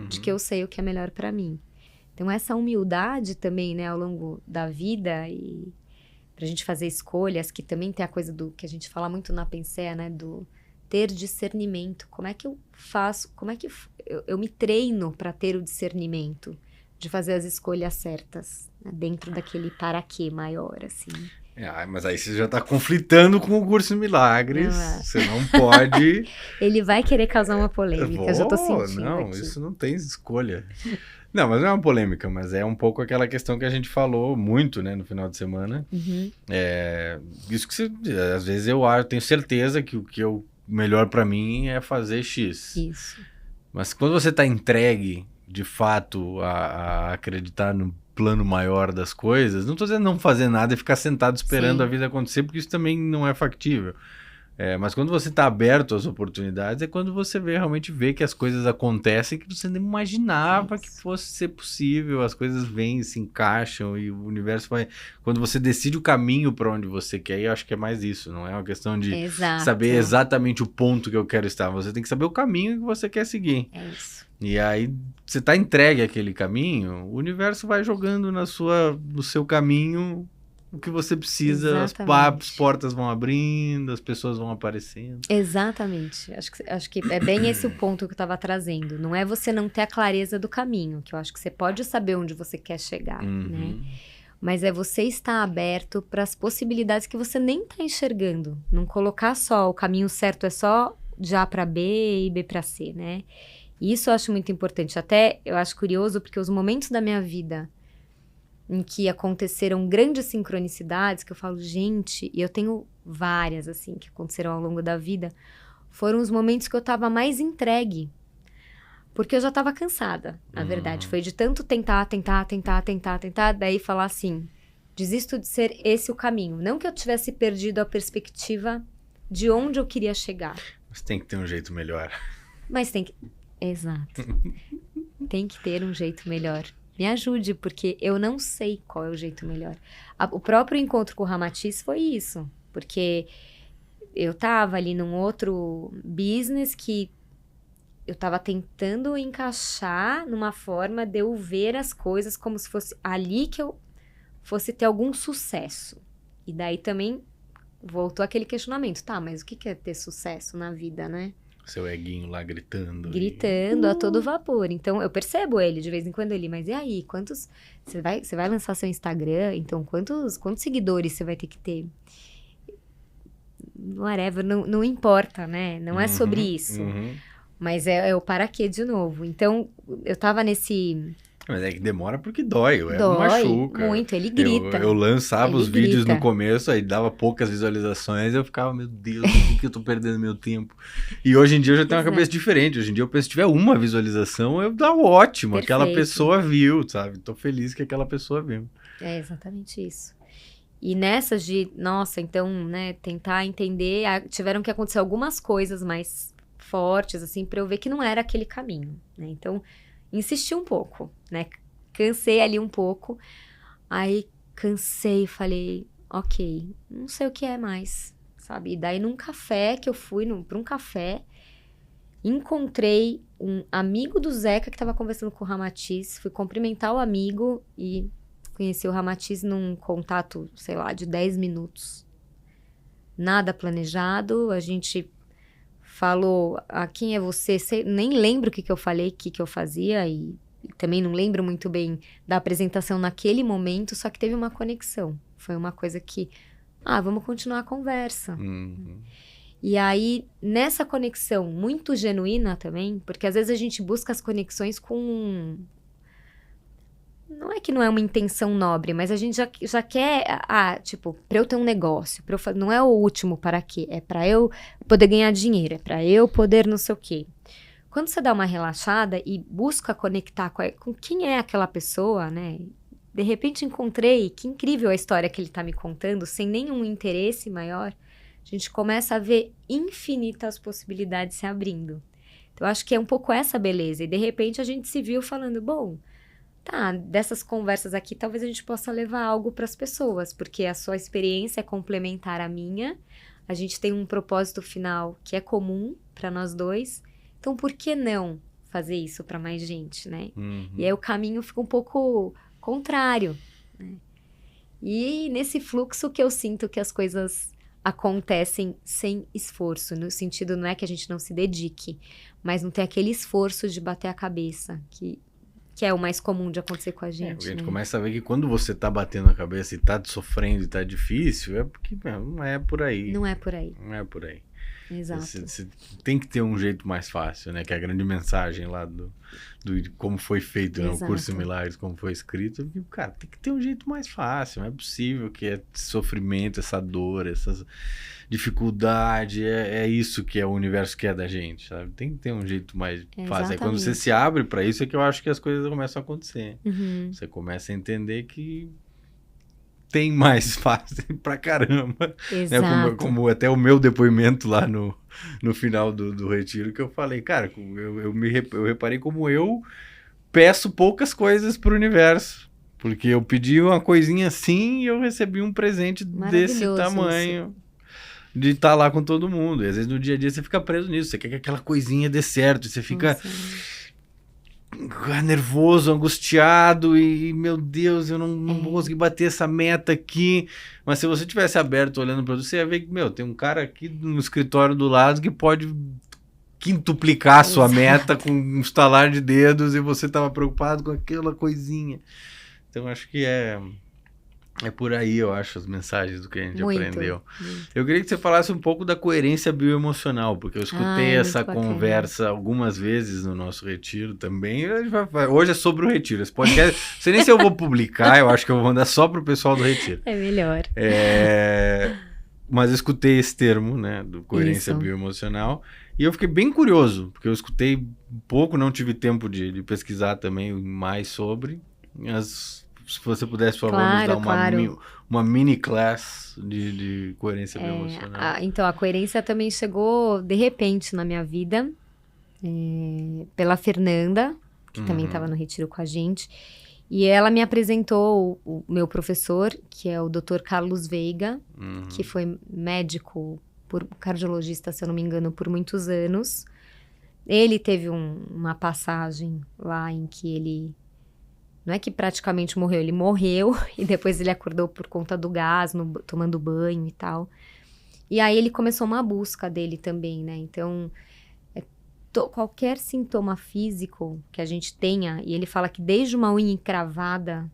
S2: de que eu sei o que é melhor para mim. Então essa humildade também, né, ao longo da vida e pra gente fazer escolhas, que também tem a coisa do que a gente fala muito na Pensea, né, do ter discernimento. Como é que eu faço, como é que eu me treino para ter o discernimento de fazer as escolhas certas, né, dentro daquele para quê maior, assim.
S1: Mas aí você já tá conflitando com o Curso em Milagres. Você não pode...
S2: Ele vai querer causar uma polêmica, eu já tô sentindo
S1: Não,
S2: aqui.
S1: isso não tem escolha. Não, mas não é uma polêmica, mas é um pouco aquela questão que a gente falou muito, né, no final de semana. Isso que às vezes eu tenho certeza que o que eu melhor para mim é fazer X.
S2: Isso.
S1: Mas quando você tá entregue, de fato, a acreditar no plano maior das coisas, não tô dizendo não fazer nada e ficar sentado esperando a vida acontecer, porque isso também não é factível. Mas quando você está aberto às oportunidades, é quando você realmente vê que as coisas acontecem que você nem imaginava que fosse ser possível, as coisas vêm, se encaixam e o universo vai... Quando você decide o caminho para onde você quer ir, eu acho que é mais isso, não é uma questão de saber exatamente o ponto que eu quero estar, você tem que saber o caminho que você quer seguir.
S2: É isso.
S1: E aí, você está entregue àquele caminho, o universo vai jogando no seu caminho o que você precisa, as portas vão abrindo, as pessoas vão aparecendo.
S2: Exatamente. Acho que é bem esse o ponto que eu estava trazendo. Não é você não ter a clareza do caminho, que eu acho que você pode saber onde você quer chegar, né? Mas é você estar aberto para as possibilidades que você nem está enxergando. Não colocar só o caminho certo é só de A para B e B para C, né? Isso eu acho muito importante. Até eu acho curioso porque os momentos da minha vida em que aconteceram grandes sincronicidades, que eu falo, gente, e eu tenho várias, assim, que aconteceram ao longo da vida, foram os momentos que eu tava mais entregue. Porque eu já tava cansada, na verdade. Foi de tanto tentar, daí falar assim, desisto de ser esse o caminho. Não que eu tivesse perdido a perspectiva de onde eu queria chegar.
S1: Mas tem que ter um jeito melhor.
S2: Mas tem que... Exato. Tem que ter um jeito melhor. Me ajude, porque eu não sei qual é o jeito melhor. O próprio encontro com o Ramatiz foi isso. Porque eu tava ali num outro business que eu tava tentando encaixar numa forma de eu ver as coisas como se fosse ali que eu fosse ter algum sucesso. E daí também voltou aquele questionamento. Tá, mas o que é ter sucesso na vida, né?
S1: Seu eguinho lá gritando.
S2: Gritando a todo vapor. Então, eu percebo ele de vez em quando ali. Mas e aí? Quantos... Você vai lançar seu Instagram? Então, quantos seguidores você vai ter que ter? Whatever, não importa, né? Não é sobre isso. Mas é o para quê de novo. Então, eu tava nesse...
S1: Mas é que demora porque dói
S2: machuca. Muito, ele grita.
S1: Eu lançava os vídeos no começo, aí dava poucas visualizações, eu ficava, meu Deus, por que eu tô perdendo meu tempo? E hoje em dia eu já tenho uma cabeça diferente. Hoje em dia eu penso, se tiver uma visualização, eu dá ótimo. Perfeito. Aquela pessoa viu, sabe? Tô feliz que aquela pessoa viu.
S2: É exatamente isso. E nessas de, nossa, então, né, tentar entender, tiveram que acontecer algumas coisas mais fortes, assim, pra eu ver que não era aquele caminho, né? Então, insisti um pouco, né? Cansei ali um pouco. Aí, cansei e falei, ok, não sei o que é mais, sabe? E daí, num café que eu fui, pra um café, encontrei um amigo do Zeca que tava conversando com o Ramatiz. Fui cumprimentar o amigo e conheci o Ramatiz num contato, sei lá, de 10 minutos. Nada planejado, a gente... falou, quem é você? Nem lembro o que eu falei, o que eu fazia, e também não lembro muito bem da apresentação naquele momento, só que teve uma conexão. Foi uma coisa que, vamos continuar a conversa. E aí, nessa conexão muito genuína também, porque às vezes a gente busca as conexões com... Não é que não é uma intenção nobre, mas a gente já quer, tipo, pra eu ter um negócio, não é o último para quê, é pra eu poder ganhar dinheiro, é pra eu poder não sei o quê. Quando você dá uma relaxada e busca conectar com quem é aquela pessoa, né? De repente encontrei, que incrível a história que ele tá me contando, sem nenhum interesse maior, a gente começa a ver infinitas possibilidades se abrindo. Então, eu acho que é um pouco essa beleza. E de repente a gente se viu falando, bom... Tá, dessas conversas aqui, talvez a gente possa levar algo para as pessoas, porque a sua experiência é complementar à minha, a gente tem um propósito final que é comum para nós dois, então por que não fazer isso para mais gente, né? E aí o caminho fica um pouco contrário, né? E nesse fluxo que eu sinto que as coisas acontecem sem esforço, no sentido não é que a gente não se dedique, mas não tem aquele esforço de bater a cabeça, que que é o mais comum de acontecer com a gente.
S1: A gente
S2: né?
S1: começa a ver que quando você tá batendo a cabeça e tá sofrendo e tá difícil, é porque não é por aí.
S2: Não é por aí.
S1: Não é por aí.
S2: Exato.
S1: Você tem que ter um jeito mais fácil, né? Que é a grande mensagem lá do como foi feito, né? O Curso em Milagres, como foi escrito. Porque, cara, tem que ter um jeito mais fácil. Não é possível que esse sofrimento, essa dor, essa dificuldade, é isso que é o universo quer da gente, sabe? Tem que ter um jeito mais fácil. Aí quando você se abre para isso é que eu acho que as coisas começam a acontecer. Você começa a entender que tem mais fácil pra caramba.
S2: Exato.
S1: Né? Como até o meu depoimento lá no final do retiro, que eu falei, cara, eu reparei como eu peço poucas coisas pro universo. Porque eu pedi uma coisinha assim e eu recebi um presente desse tamanho. Isso. De estar lá com todo mundo. E às vezes no dia a dia você fica preso nisso. Você quer que aquela coisinha dê certo. Você fica... nervoso, angustiado e, meu Deus, eu não vou conseguir bater essa meta aqui. Mas se você tivesse aberto olhando para você, ia ver que, tem um cara aqui no escritório do lado que pode quintuplicar a sua meta com um estalar de dedos e você estava preocupado com aquela coisinha. Então, acho que é por aí, eu acho, as mensagens do que a gente aprendeu. Muito. Eu queria que você falasse um pouco da coerência bioemocional, porque eu escutei essa conversa algumas vezes no nosso retiro também. Hoje é sobre o retiro. Esse podcast, não sei nem se eu vou publicar, eu acho que eu vou mandar só para o pessoal do retiro.
S2: É melhor.
S1: Mas eu escutei esse termo, né, do coerência bioemocional, e eu fiquei bem curioso, porque eu escutei um pouco, não tive tempo de pesquisar também mais sobre, mas... Se você pudesse, por favor, nos dar uma mini class de coerência bioemocional.
S2: Então, a coerência também chegou de repente na minha vida, pela Fernanda, que também estava no retiro com a gente. E ela me apresentou o meu professor, que é o Dr. Carlos Veiga, que foi médico, cardiologista, se eu não me engano, por muitos anos. Ele teve uma passagem lá em que ele... Não é que praticamente morreu, ele morreu e depois ele acordou por conta do gás, tomando banho e tal. E aí ele começou uma busca dele também, né? Então, qualquer sintoma físico que a gente tenha, e ele fala que desde uma unha encravada,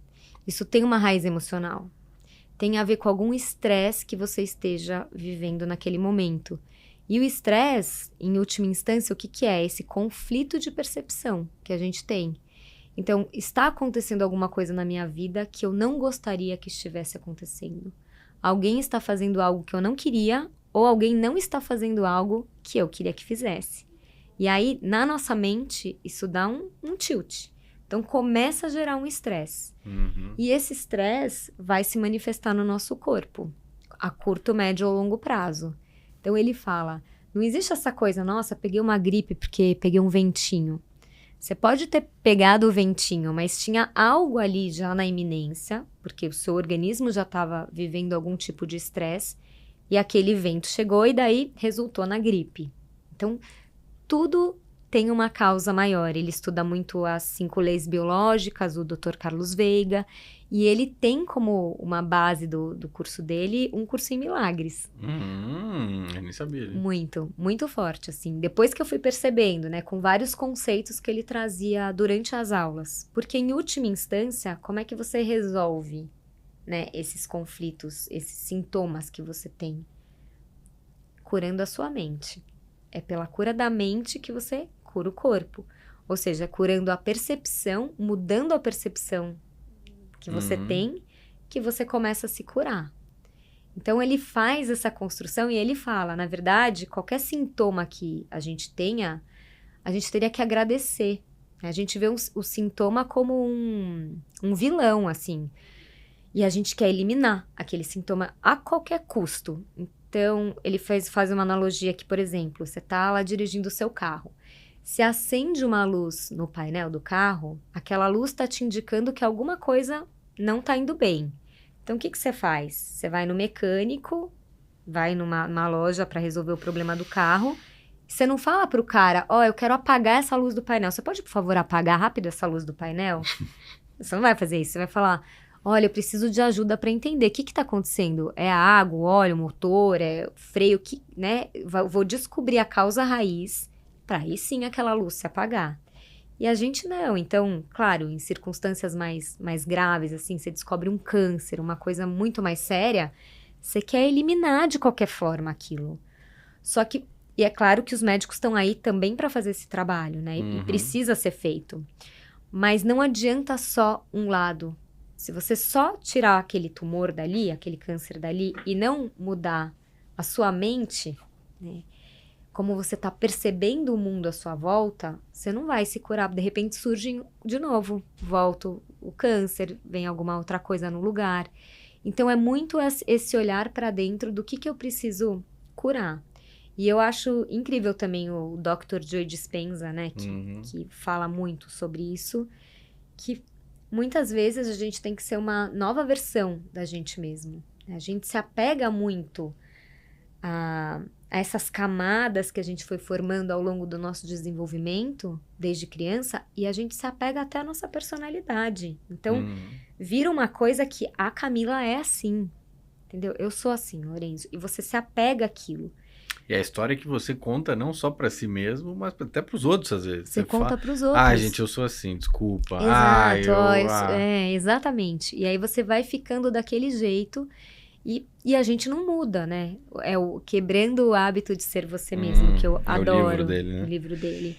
S2: isso tem uma raiz emocional. Tem a ver com algum estresse que você esteja vivendo naquele momento. E o estresse, em última instância, o que é? Esse conflito de percepção que a gente tem. Então, está acontecendo alguma coisa na minha vida que eu não gostaria que estivesse acontecendo. Alguém está fazendo algo que eu não queria, ou alguém não está fazendo algo que eu queria que fizesse. E aí, na nossa mente, isso dá um tilt. Então, começa a gerar um estresse. E esse estresse vai se manifestar no nosso corpo, a curto, médio ou longo prazo. Então, ele fala, não existe essa coisa, nossa, peguei uma gripe porque peguei um ventinho. Você pode ter pegado o ventinho, mas tinha algo ali já na iminência, porque o seu organismo já estava vivendo algum tipo de estresse, e aquele vento chegou e daí resultou na gripe. Então, tudo tem uma causa maior. Ele estuda muito as 5 leis biológicas, o Dr. Carlos Veiga, e ele tem como uma base do curso dele um curso em milagres.
S1: Eu nem sabia.
S2: Muito, muito forte, assim. Depois que eu fui percebendo, né, com vários conceitos que ele trazia durante as aulas. Porque, em última instância, como é que você resolve, né, esses conflitos, esses sintomas que você tem? Curando a sua mente. É pela cura da mente que você cura o corpo. Ou seja, curando a percepção, mudando a percepção que você tem, que você começa a se curar. Então, ele faz essa construção e ele fala, na verdade, qualquer sintoma que a gente tenha, a gente teria que agradecer. A gente vê o sintoma como um vilão, assim. E a gente quer eliminar aquele sintoma a qualquer custo. Então, ele faz uma analogia aqui, por exemplo, você está lá dirigindo o seu carro. Se acende uma luz no painel do carro, aquela luz está te indicando que alguma coisa não está indo bem. Então, o que você faz? Você vai no mecânico, vai numa loja para resolver o problema do carro. Você não fala para o cara, eu quero apagar essa luz do painel. Você pode, por favor, apagar rápido essa luz do painel? Você não vai fazer isso. Você vai falar, olha, eu preciso de ajuda para entender. O que está acontecendo? É a água, o óleo, o motor, é o freio, né? Vou descobrir a causa raiz para aí sim aquela luz se apagar. E a gente não. Então, claro, em circunstâncias mais graves, assim, você descobre um câncer, uma coisa muito mais séria, você quer eliminar de qualquer forma aquilo. Só que, e é claro que os médicos estão aí também para fazer esse trabalho, né? E precisa ser feito. Mas não adianta só um lado. Se você só tirar aquele tumor dali, aquele câncer dali, e não mudar a sua mente, né? Como você está percebendo o mundo à sua volta, você não vai se curar. De repente surge de novo, volta o câncer, vem alguma outra coisa no lugar. Então é muito esse olhar para dentro do que eu preciso curar. E eu acho incrível também o Dr. Joe Dispenza, né, que fala muito sobre isso, que muitas vezes a gente tem que ser uma nova versão da gente mesmo. A gente se apega muito a essas camadas que a gente foi formando ao longo do nosso desenvolvimento, desde criança, e a gente se apega até a nossa personalidade. Então, vira uma coisa que a Camila é assim, entendeu? Eu sou assim, Lourenço, e você se apega àquilo.
S1: E a história que você conta não só para si mesmo, mas até para os outros, às vezes.
S2: Você conta para os outros.
S1: Ah, gente, eu sou assim, desculpa.
S2: Exato, exatamente. E aí você vai ficando daquele jeito e a gente não muda, né? É o Quebrando o Hábito de Ser Você Mesmo, que eu adoro.
S1: O livro dele, né?
S2: O livro dele.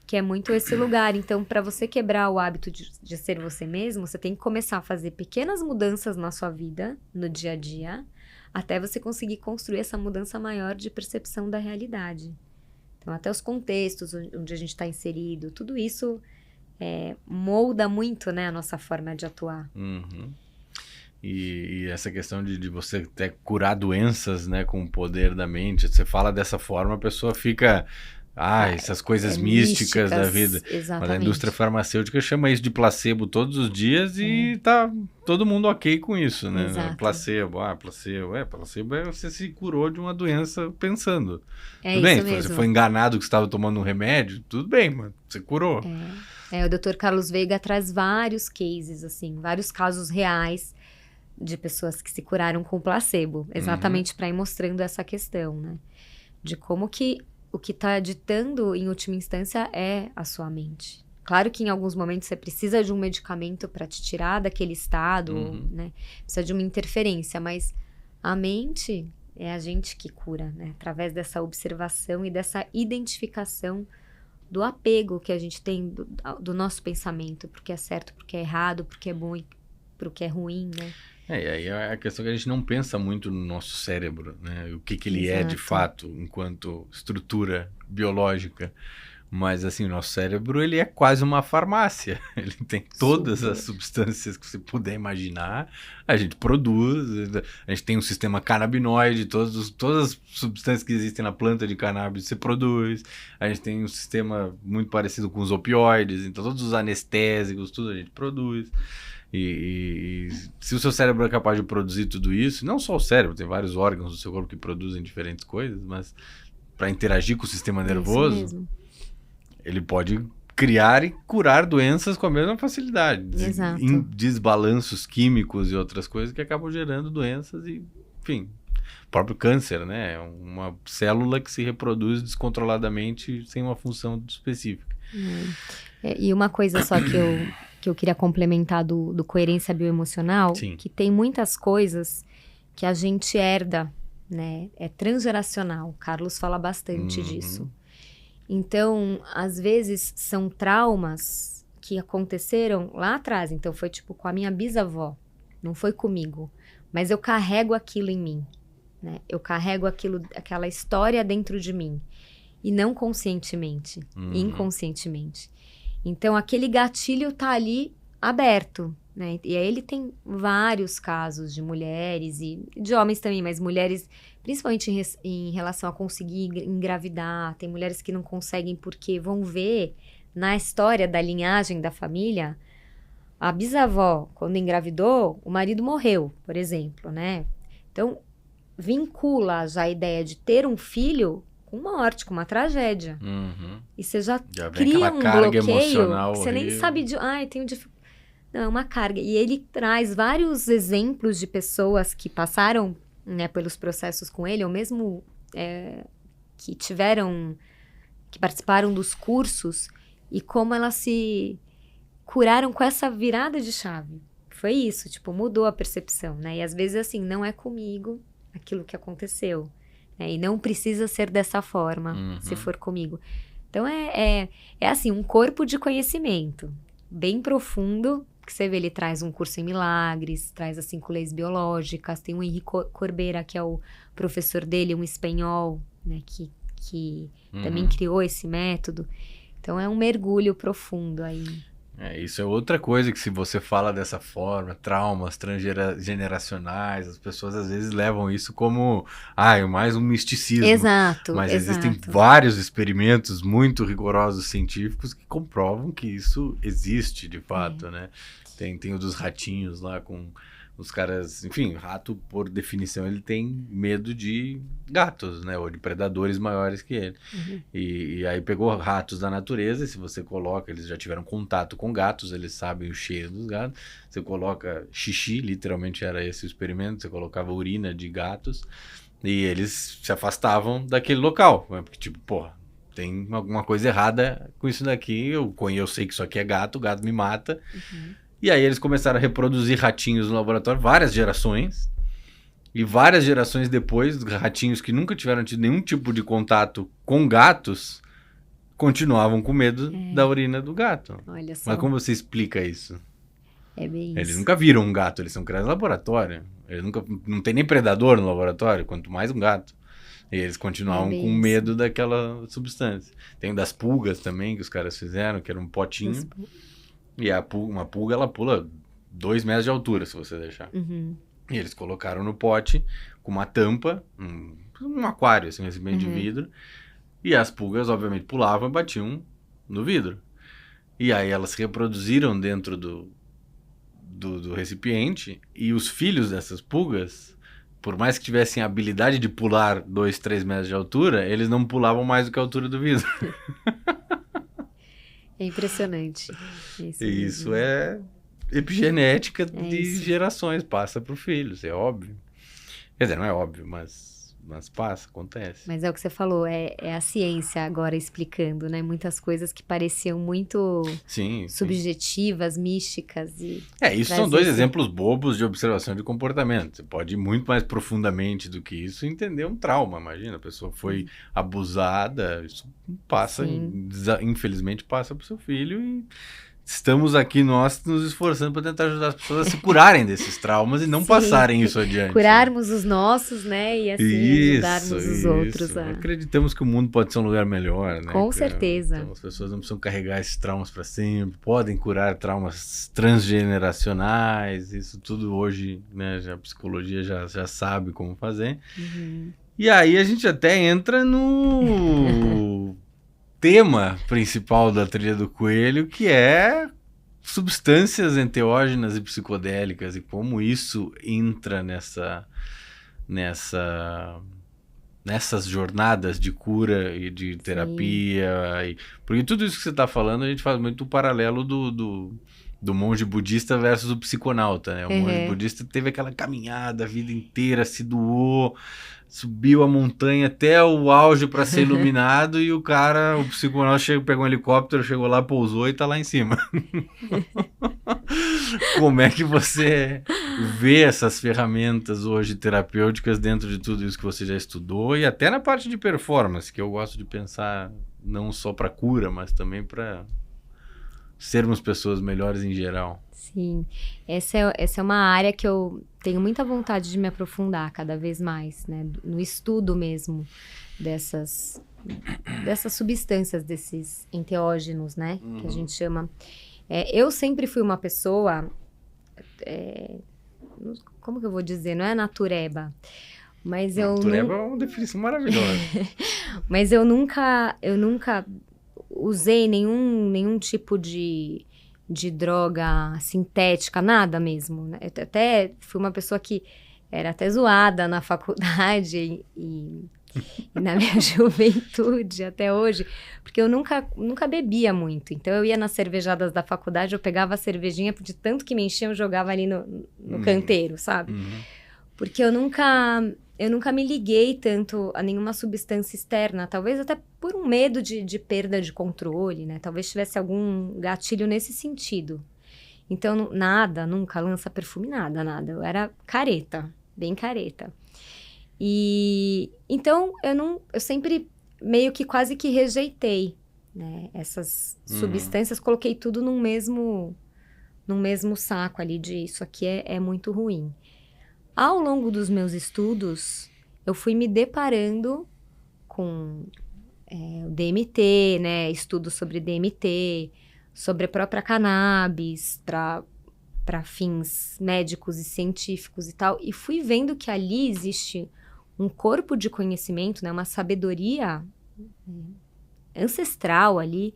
S2: Que é muito esse lugar. Então, para você quebrar o hábito de ser você mesmo, você tem que começar a fazer pequenas mudanças na sua vida, no dia a dia, até você conseguir construir essa mudança maior de percepção da realidade. Então, até os contextos onde a gente está inserido, tudo isso molda muito, né, a nossa forma de atuar.
S1: E essa questão de você até curar doenças, né, com o poder da mente, você fala dessa forma, a pessoa fica... essas coisas místicas da vida.
S2: Exatamente.
S1: Mas a indústria farmacêutica chama isso de placebo todos os dias e tá todo mundo ok com isso, né?
S2: Exato.
S1: Placebo, placebo é você se curou de uma doença pensando.
S2: É
S1: tudo bem,
S2: isso mesmo.
S1: Você foi enganado que você estava tomando um remédio, tudo bem, mas você curou.
S2: O Dr. Carlos Veiga traz vários cases, assim, vários casos reais de pessoas que se curaram com placebo, exatamente para ir mostrando essa questão, né? De como que o que está ditando, em última instância, é a sua mente. Claro que em alguns momentos você precisa de um medicamento para te tirar daquele estado, né? Precisa de uma interferência, mas a mente é a gente que cura, né? Através dessa observação e dessa identificação do apego que a gente tem do nosso pensamento, porque é certo, porque é errado, porque é bom e porque é ruim, né?
S1: E aí é a questão que a gente não pensa muito no nosso cérebro, né? O que ele é de fato, enquanto estrutura biológica. Mas, assim, o nosso cérebro, ele é quase uma farmácia. Ele tem todas as substâncias que você puder imaginar. A gente produz, a gente tem um sistema canabinoide, todas as substâncias que existem na planta de cannabis você produz. A gente tem um sistema muito parecido com os opioides, então todos os anestésicos, tudo a gente produz. E se o seu cérebro é capaz de produzir tudo isso, não só o cérebro, tem vários órgãos do seu corpo que produzem diferentes coisas, mas para interagir com o sistema nervoso, ele pode criar e curar doenças com a mesma facilidade.
S2: Exato.
S1: Em desbalanços químicos e outras coisas que acabam gerando doenças e, enfim, o próprio câncer, né? É uma célula que se reproduz descontroladamente sem uma função específica.
S2: E uma coisa só que eu queria complementar do coerência bioemocional, que tem muitas coisas que a gente herda, né? É transgeracional. Carlos fala bastante disso. Então, às vezes, são traumas que aconteceram lá atrás. Então, foi tipo com a minha bisavó, não foi comigo. Mas eu carrego aquilo em mim, né? Eu carrego aquela história dentro de mim. E não conscientemente, inconscientemente. Então, aquele gatilho tá ali aberto, né? E aí ele tem vários casos de mulheres e de homens também, mas mulheres, principalmente em relação a conseguir engravidar. Tem mulheres que não conseguem porque vão ver na história da linhagem da família, a bisavó, quando engravidou, o marido morreu, por exemplo, né? Então, vincula já a ideia de ter um filho com morte, com uma tragédia. E você já cria um bloqueio que você nem sabe de... tenho dificuldade. Não, é uma carga. E ele traz vários exemplos de pessoas que passaram, né, pelos processos com ele, ou mesmo que participaram dos cursos, e como elas se curaram com essa virada de chave. Foi isso, tipo, mudou a percepção, né? E às vezes, assim, não é comigo aquilo que aconteceu, né? E não precisa ser dessa forma, se for comigo. Então, assim, um corpo de conhecimento bem profundo, que você vê, ele traz um curso em milagres, traz as 5 leis biológicas, tem o Henrique Corbera, que é o professor dele, um espanhol, né, que também criou esse método. Então, é um mergulho profundo aí.
S1: Isso é outra coisa que, se você fala dessa forma, traumas transgeneracionais, as pessoas às vezes levam isso como mais um misticismo.
S2: Exato.
S1: Mas existem vários experimentos muito rigorosos científicos que comprovam que isso existe de fato, né? Tem o dos ratinhos lá com os caras, enfim, rato, por definição, ele tem medo de gatos, né? Ou de predadores maiores que ele. E aí pegou ratos da natureza, e se você coloca, eles já tiveram contato com gatos, eles sabem o cheiro dos gatos. Você coloca xixi, literalmente era esse o experimento, você colocava urina de gatos, e eles se afastavam daquele local. Porque, tipo, porra, tem alguma coisa errada com isso daqui, eu sei que isso aqui é gato, o gato me mata. E aí eles começaram a reproduzir ratinhos no laboratório, várias gerações. E várias gerações depois, ratinhos que nunca tiveram tido nenhum tipo de contato com gatos, continuavam com medo da urina do gato.
S2: Olha só.
S1: Mas como você explica isso?
S2: É bem
S1: Eles
S2: isso.
S1: nunca viram um gato, eles são criados no laboratório. Eles não tem nem predador no laboratório, quanto mais um gato. E eles continuavam com medo daquela substância. Tem das pulgas também, que os caras fizeram, que era um potinho. E uma pulga, ela pula 2 metros de altura, se você deixar. E eles colocaram no pote com uma tampa, um aquário, assim, um recipiente de vidro. E as pulgas, obviamente, pulavam e batiam no vidro. E aí elas se reproduziram dentro do recipiente, e os filhos dessas pulgas, por mais que tivessem a habilidade de pular 2, 3 metros de altura, eles não pulavam mais do que a altura do vidro.
S2: É impressionante.
S1: Isso é epigenética de gerações, passa para o filho, isso é óbvio. Quer dizer, não é óbvio, mas passa, acontece.
S2: Mas é o que você falou, é a ciência agora explicando, né? Muitas coisas que pareciam muito subjetivas, místicas.
S1: Isso são 2 exemplos bobos de observação de comportamento. Você pode ir muito mais profundamente do que isso e entender um trauma. Imagina, a pessoa foi abusada, isso passa, infelizmente passa para o seu filho, e estamos aqui nós nos esforçando para tentar ajudar as pessoas a se curarem desses traumas e não passarem isso adiante.
S2: Curarmos os nossos, né? E assim ajudarmos os outros.
S1: Acreditamos que o mundo pode ser um lugar melhor, né?
S2: Com certeza.
S1: Então, as pessoas não precisam carregar esses traumas para sempre, podem curar traumas transgeneracionais, isso tudo hoje, né? A psicologia já sabe como fazer. E aí a gente até entra no tema principal da Trilha do Coelho, que é substâncias enteógenas e psicodélicas, e como isso entra nessas jornadas de cura e de terapia. Porque tudo isso que você está falando, a gente faz muito o paralelo do monge budista versus o psiconauta, né? O monge budista teve aquela caminhada a vida inteira, se doou, subiu a montanha até o auge para ser iluminado, e o psiconauta pegou um helicóptero, chegou lá, pousou e tá lá em cima. Como é que você vê essas ferramentas hoje terapêuticas dentro de tudo isso que você já estudou, e até na parte de performance, que eu gosto de pensar não só para cura, mas também para sermos pessoas melhores em geral?
S2: Sim, essa é uma área que eu tenho muita vontade de me aprofundar cada vez mais, né? No estudo mesmo dessas substâncias, desses enteógenos, né? Que a gente chama. Eu sempre fui uma pessoa, como que eu vou dizer? Não é natureba, mas
S1: natureba é uma definição maravilhosa.
S2: Mas eu nunca usei nenhum tipo de droga sintética, nada mesmo, né? Eu até fui uma pessoa que era até zoada na faculdade e na minha juventude até hoje, porque eu nunca bebia muito. Então eu ia nas cervejadas da faculdade, eu pegava a cervejinha, de tanto que me enchia, eu jogava ali no canteiro, sabe? Porque eu nunca me liguei tanto a nenhuma substância externa, talvez até por um medo de perda de controle, né? Talvez tivesse algum gatilho nesse sentido. Então, nunca lança perfume, nada. Eu era careta, bem careta. E então, eu sempre meio que quase que rejeitei, né? Essas substâncias, coloquei tudo num mesmo saco ali de isso aqui é muito ruim. Ao longo dos meus estudos, eu fui me deparando com o DMT, né? Estudos sobre DMT, sobre a própria cannabis, para fins médicos e científicos e tal. E fui vendo que ali existe um corpo de conhecimento, né? Uma sabedoria ancestral ali,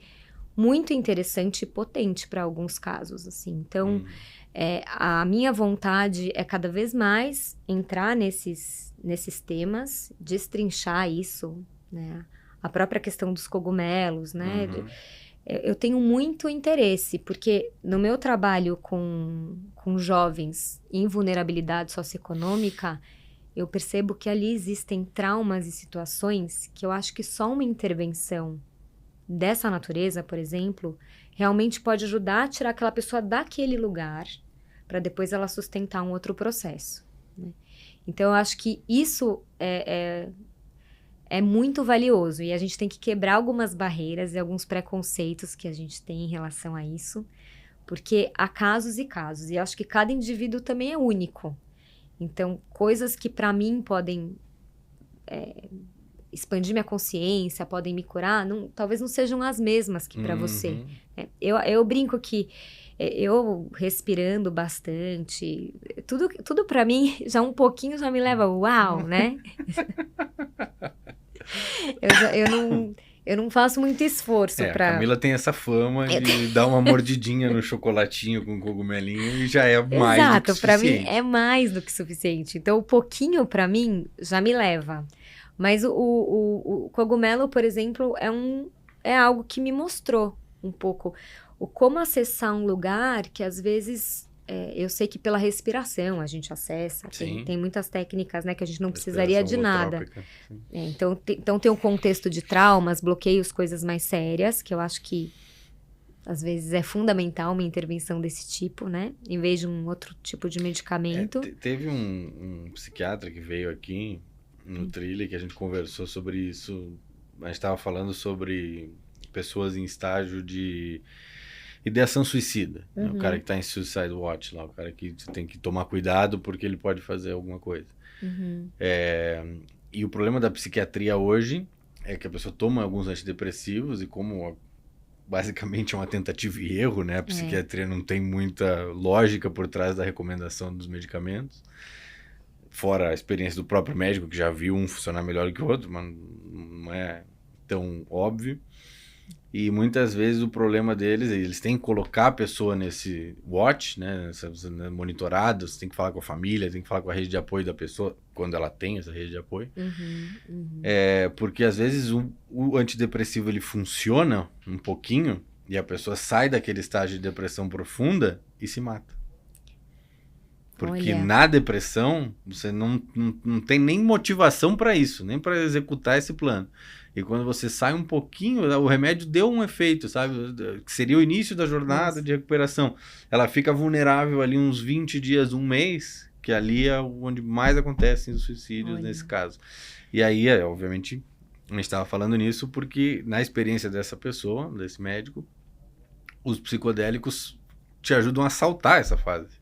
S2: muito interessante e potente para alguns casos, assim. Então, a minha vontade é cada vez mais entrar nesses temas, destrinchar isso, né? A própria questão dos cogumelos, né? Eu tenho muito interesse, porque no meu trabalho com jovens em vulnerabilidade socioeconômica, eu percebo que ali existem traumas e situações que eu acho que só uma intervenção dessa natureza, por exemplo, realmente pode ajudar a tirar aquela pessoa daquele lugar para depois ela sustentar um outro processo, né? Então, eu acho que isso é muito valioso e a gente tem que quebrar algumas barreiras e alguns preconceitos que a gente tem em relação a isso, porque há casos e casos, e eu acho que cada indivíduo também é único. Então, coisas que para mim podem expandir minha consciência, podem me curar, talvez não sejam as mesmas que para você, né? Eu brinco que eu respirando bastante, tudo para mim já um pouquinho já me leva uau, né? Eu não faço muito esforço para...
S1: A Camila tem essa fama de dar uma mordidinha no chocolatinho com cogumelinho e já é mais
S2: Exato,
S1: do que
S2: para
S1: suficiente.
S2: mim é mais do que suficiente. Então, o pouquinho para mim já me leva. Mas o cogumelo, por exemplo, é algo que me mostrou um pouco como acessar um lugar que às vezes... eu sei que pela respiração a gente acessa, tem muitas técnicas, né, que a gente não precisaria de nada. Então tem um contexto de traumas, bloqueios, coisas mais sérias, que eu acho que às vezes é fundamental uma intervenção desse tipo, né, em vez de um outro tipo de medicamento.
S1: Teve um psiquiatra que veio aqui no Trilha que a gente conversou sobre isso. A gente estava falando sobre pessoas em estágio de ideação suicida, né? O cara que tá em Suicide Watch lá, o cara que você tem que tomar cuidado porque ele pode fazer alguma coisa. E o problema da psiquiatria hoje é que a pessoa toma alguns antidepressivos e como basicamente é uma tentativa e erro, né? A psiquiatria não tem muita lógica por trás da recomendação dos medicamentos, fora a experiência do próprio médico que já viu um funcionar melhor que o outro, mas não é tão óbvio. E muitas vezes o problema deles, eles têm que colocar a pessoa nesse watch, né, monitorado, você tem que falar com a família, tem que falar com a rede de apoio da pessoa, quando ela tem essa rede de apoio. Porque às vezes o antidepressivo ele funciona um pouquinho e a pessoa sai daquele estágio de depressão profunda e se mata. Porque na depressão você não tem nem motivação para isso, nem para executar esse plano. E quando você sai um pouquinho, o remédio deu um efeito, sabe? Que seria o início da jornada de recuperação. Ela fica vulnerável ali uns 20 dias, um mês, que ali é onde mais acontecem os suicídios nesse caso. E aí, obviamente, a gente estava falando nisso porque na experiência dessa pessoa, desse médico, os psicodélicos te ajudam a saltar essa fase.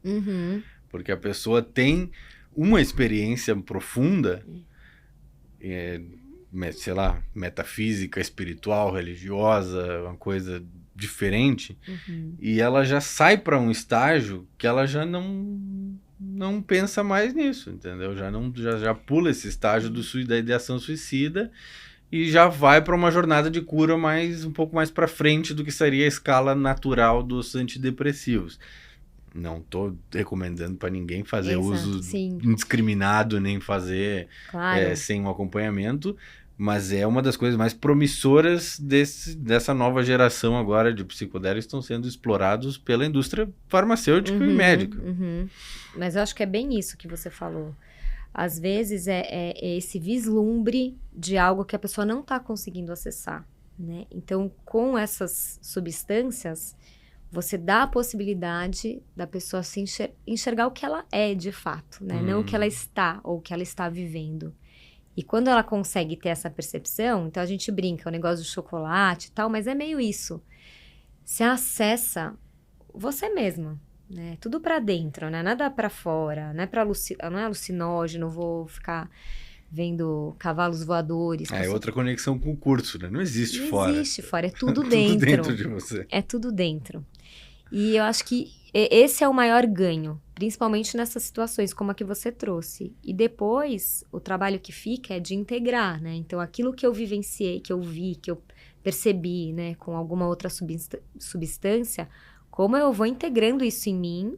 S1: Porque a pessoa tem uma experiência profunda, sei lá, metafísica, espiritual, religiosa, uma coisa diferente, e ela já sai para um estágio que ela já não pensa mais nisso, entendeu? Já pula esse estágio da ideação suicida e já vai para uma jornada de cura um pouco mais para frente do que seria a escala natural dos antidepressivos. Não estou recomendando para ninguém fazer uso indiscriminado, nem fazer sem um acompanhamento, mas é uma das coisas mais promissoras dessa nova geração agora de psicodélicos que estão sendo explorados pela indústria farmacêutica e médica.
S2: Mas eu acho que é bem isso que você falou. às vezes é esse vislumbre de algo que a pessoa não está conseguindo acessar, né? Então, com essas substâncias, você dá a possibilidade da pessoa se enxergar o que ela é de fato, né? Não o que ela está ou o que ela está vivendo. E quando ela consegue ter essa percepção, então a gente brinca, o negócio do chocolate e tal, mas é meio isso. Você acessa você mesma, né? Tudo pra dentro, né? Nada pra fora, não é alucinógeno, vou ficar vendo cavalos voadores.
S1: É outra conexão com o curso, né? Não existe fora.
S2: Não existe fora, é tudo
S1: tudo
S2: dentro.
S1: dentro de você.
S2: É tudo dentro. E eu acho que esse é o maior ganho, principalmente nessas situações como a que você trouxe. E depois, o trabalho que fica é de integrar, né? Então, aquilo que eu vivenciei, que eu vi, que eu percebi, né, com alguma outra substância, como eu vou integrando isso em mim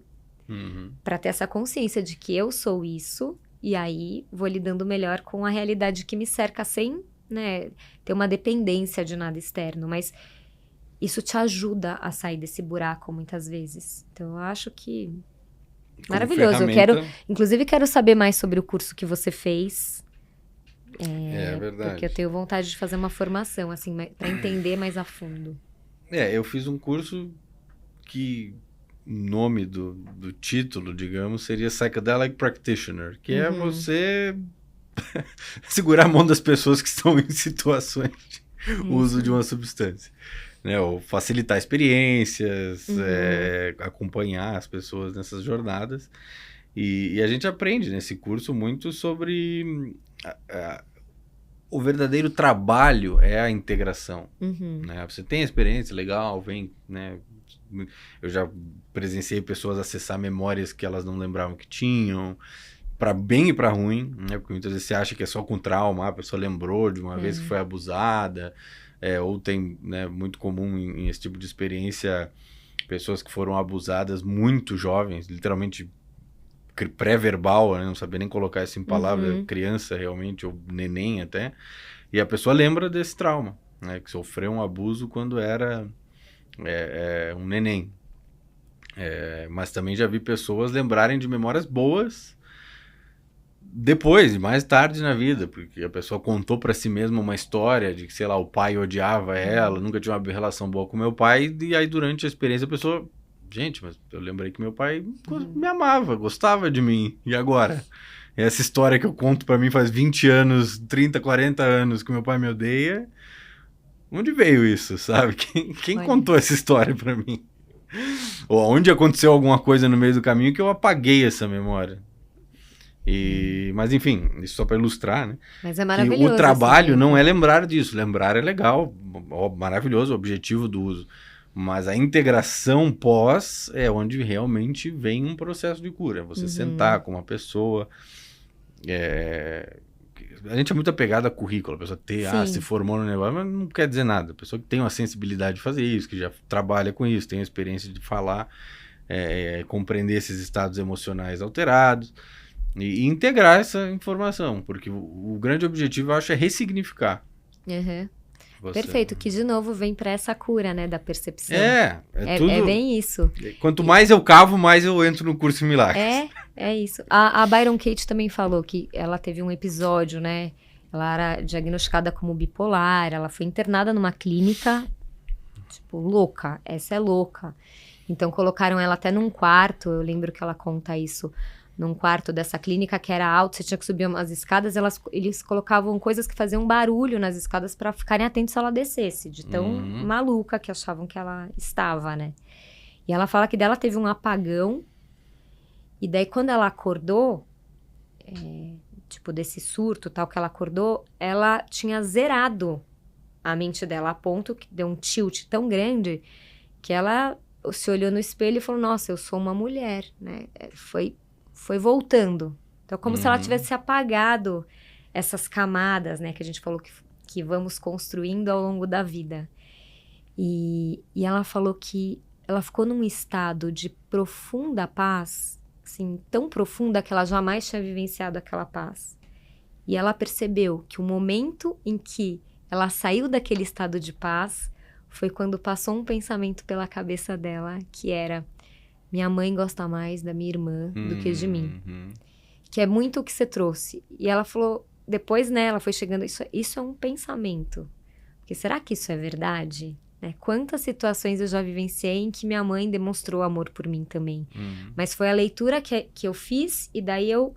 S2: para ter essa consciência de que eu sou isso, e aí vou lidando melhor com a realidade que me cerca sem, né, ter uma dependência de nada externo, mas isso te ajuda a sair desse buraco muitas vezes. Então, eu acho que maravilhoso. Inclusive, quero saber mais sobre o curso que você fez.
S1: É verdade.
S2: Porque eu tenho vontade de fazer uma formação, assim, para entender mais a fundo.
S1: Eu fiz um curso que o nome do título, digamos, seria Psychedelic Practitioner, que é você segurar a mão das pessoas que estão em situações de uso de uma substância. Né, ou facilitar experiências, acompanhar as pessoas nessas jornadas. E a gente aprende nesse curso muito sobre o verdadeiro trabalho é a integração. Né? Você tem experiência legal, vem, né? Eu já presenciei pessoas acessar memórias que elas não lembravam que tinham, para bem e para ruim, né? Porque muitas vezes você acha que é só com trauma, a pessoa lembrou de uma vez que foi abusada. Ou tem, né, muito comum em esse tipo de experiência, pessoas que foram abusadas muito jovens, literalmente pré-verbal, né, não sabia nem colocar isso em palavra, criança realmente, ou neném até, e a pessoa lembra desse trauma, né, que sofreu um abuso quando era um neném. Mas também já vi pessoas lembrarem de memórias boas depois, mais tarde na vida, porque a pessoa contou pra si mesma uma história de que, sei lá, o pai odiava ela, nunca tinha uma relação boa com meu pai, e aí durante a experiência a pessoa, gente, mas eu lembrei que meu pai me amava, gostava de mim, e agora? Essa história que eu conto pra mim faz 20 anos, 30, 40 anos que meu pai me odeia, onde veio isso, sabe? Quem contou essa história pra mim? Ou onde aconteceu alguma coisa no meio do caminho que eu apaguei essa memória? Mas enfim, isso só para ilustrar, né?
S2: Mas é maravilhoso.
S1: O trabalho não é lembrar disso. Lembrar é legal, maravilhoso, o objetivo do uso. Mas a integração pós é onde realmente vem um processo de cura. Você sentar com uma pessoa. A gente é muito apegado a currículo. A pessoa se formou no negócio, mas não quer dizer nada. A pessoa que tem uma sensibilidade de fazer isso, que já trabalha com isso, tem a experiência de falar, compreender esses estados emocionais alterados. E integrar essa informação, porque o grande objetivo, eu acho, é ressignificar.
S2: Perfeito, que de novo vem para essa cura, né, da percepção.
S1: Tudo...
S2: É bem isso.
S1: Quanto mais eu cavo, mais eu entro no curso Milagres.
S2: É isso. A Byron Katie também falou que ela teve um episódio, né, ela era diagnosticada como bipolar, ela foi internada numa clínica, tipo, louca, essa é louca. Então colocaram ela até num quarto, eu lembro que ela conta isso, num quarto dessa clínica que era alto, você tinha que subir umas escadas, eles colocavam coisas que faziam barulho nas escadas para ficarem atentos se ela descesse, de tão maluca que achavam que ela estava, né? E ela fala que dela teve um apagão, e daí quando ela acordou, tipo desse surto tal que ela acordou, ela tinha zerado a mente dela a ponto que deu um tilt tão grande que ela se olhou no espelho e falou, nossa, eu sou uma mulher, né? Foi voltando. Então, como se ela tivesse apagado essas camadas, né? Que a gente falou que vamos construindo ao longo da vida. E ela falou que ela ficou num estado de profunda paz, assim, tão profunda que ela jamais tinha vivenciado aquela paz. E ela percebeu que o momento em que ela saiu daquele estado de paz foi quando passou um pensamento pela cabeça dela, que era... Minha mãe gosta mais da minha irmã do que de mim. que é muito o que você trouxe. E ela falou, depois, né, ela foi chegando, isso é um pensamento. Porque será que isso é verdade? Né? Quantas situações eu já vivenciei em que minha mãe demonstrou amor por mim também. Mas foi a leitura que eu fiz e daí eu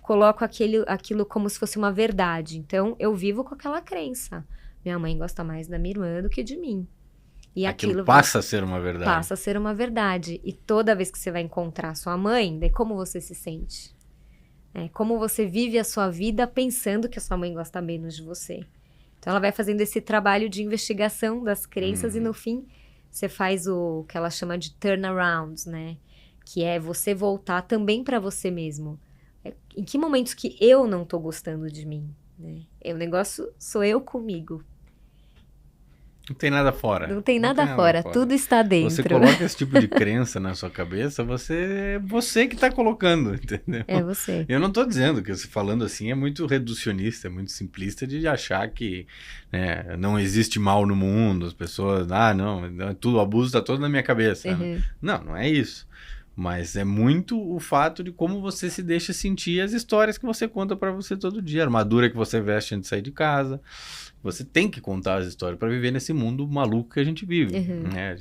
S2: coloco aquilo como se fosse uma verdade. Então, eu vivo com aquela crença. Minha mãe gosta mais da minha irmã do que de mim. E
S1: aquilo passa a ser uma verdade.
S2: Passa a ser uma verdade. E toda vez que você vai encontrar sua mãe, daí como você se sente? Como você vive a sua vida pensando que a sua mãe gosta menos de você. Então, ela vai fazendo esse trabalho de investigação das crenças e, no fim, você faz o que ela chama de turnarounds, né? Que é você voltar também para você mesmo. Em que momentos que eu não tô gostando de mim, né? O negócio sou eu comigo.
S1: Não tem nada fora.
S2: Não tem nada fora, tudo está dentro.
S1: Você coloca esse tipo de crença na sua cabeça, você que está colocando, entendeu?
S2: É você.
S1: Eu não estou dizendo que você falando assim é muito reducionista, é muito simplista de achar que, né, não existe mal no mundo, as pessoas, tudo, o abuso está todo na minha cabeça.
S2: Uhum.
S1: Não é isso. Mas é muito o fato de como você se deixa sentir as histórias que você conta para você todo dia, a armadura que você veste antes de sair de casa. Você tem que contar as histórias para viver nesse mundo maluco que a gente vive. Né?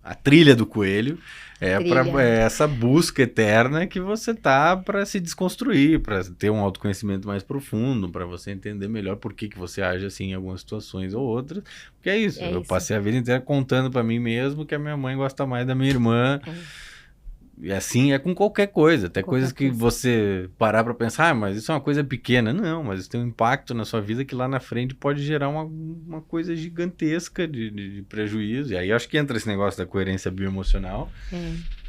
S1: A trilha do coelho é essa busca eterna que você tá para se desconstruir, para ter um autoconhecimento mais profundo, para você entender melhor por que você age assim em algumas situações ou outras. Porque é isso. Eu passei a vida inteira contando para mim mesmo que a minha mãe gosta mais da minha irmã. E assim é com qualquer coisa, até coisas que você parar para pensar, mas isso é uma coisa pequena. Não, mas isso tem um impacto na sua vida que lá na frente pode gerar uma coisa gigantesca de prejuízo. E aí acho que entra esse negócio da coerência bioemocional,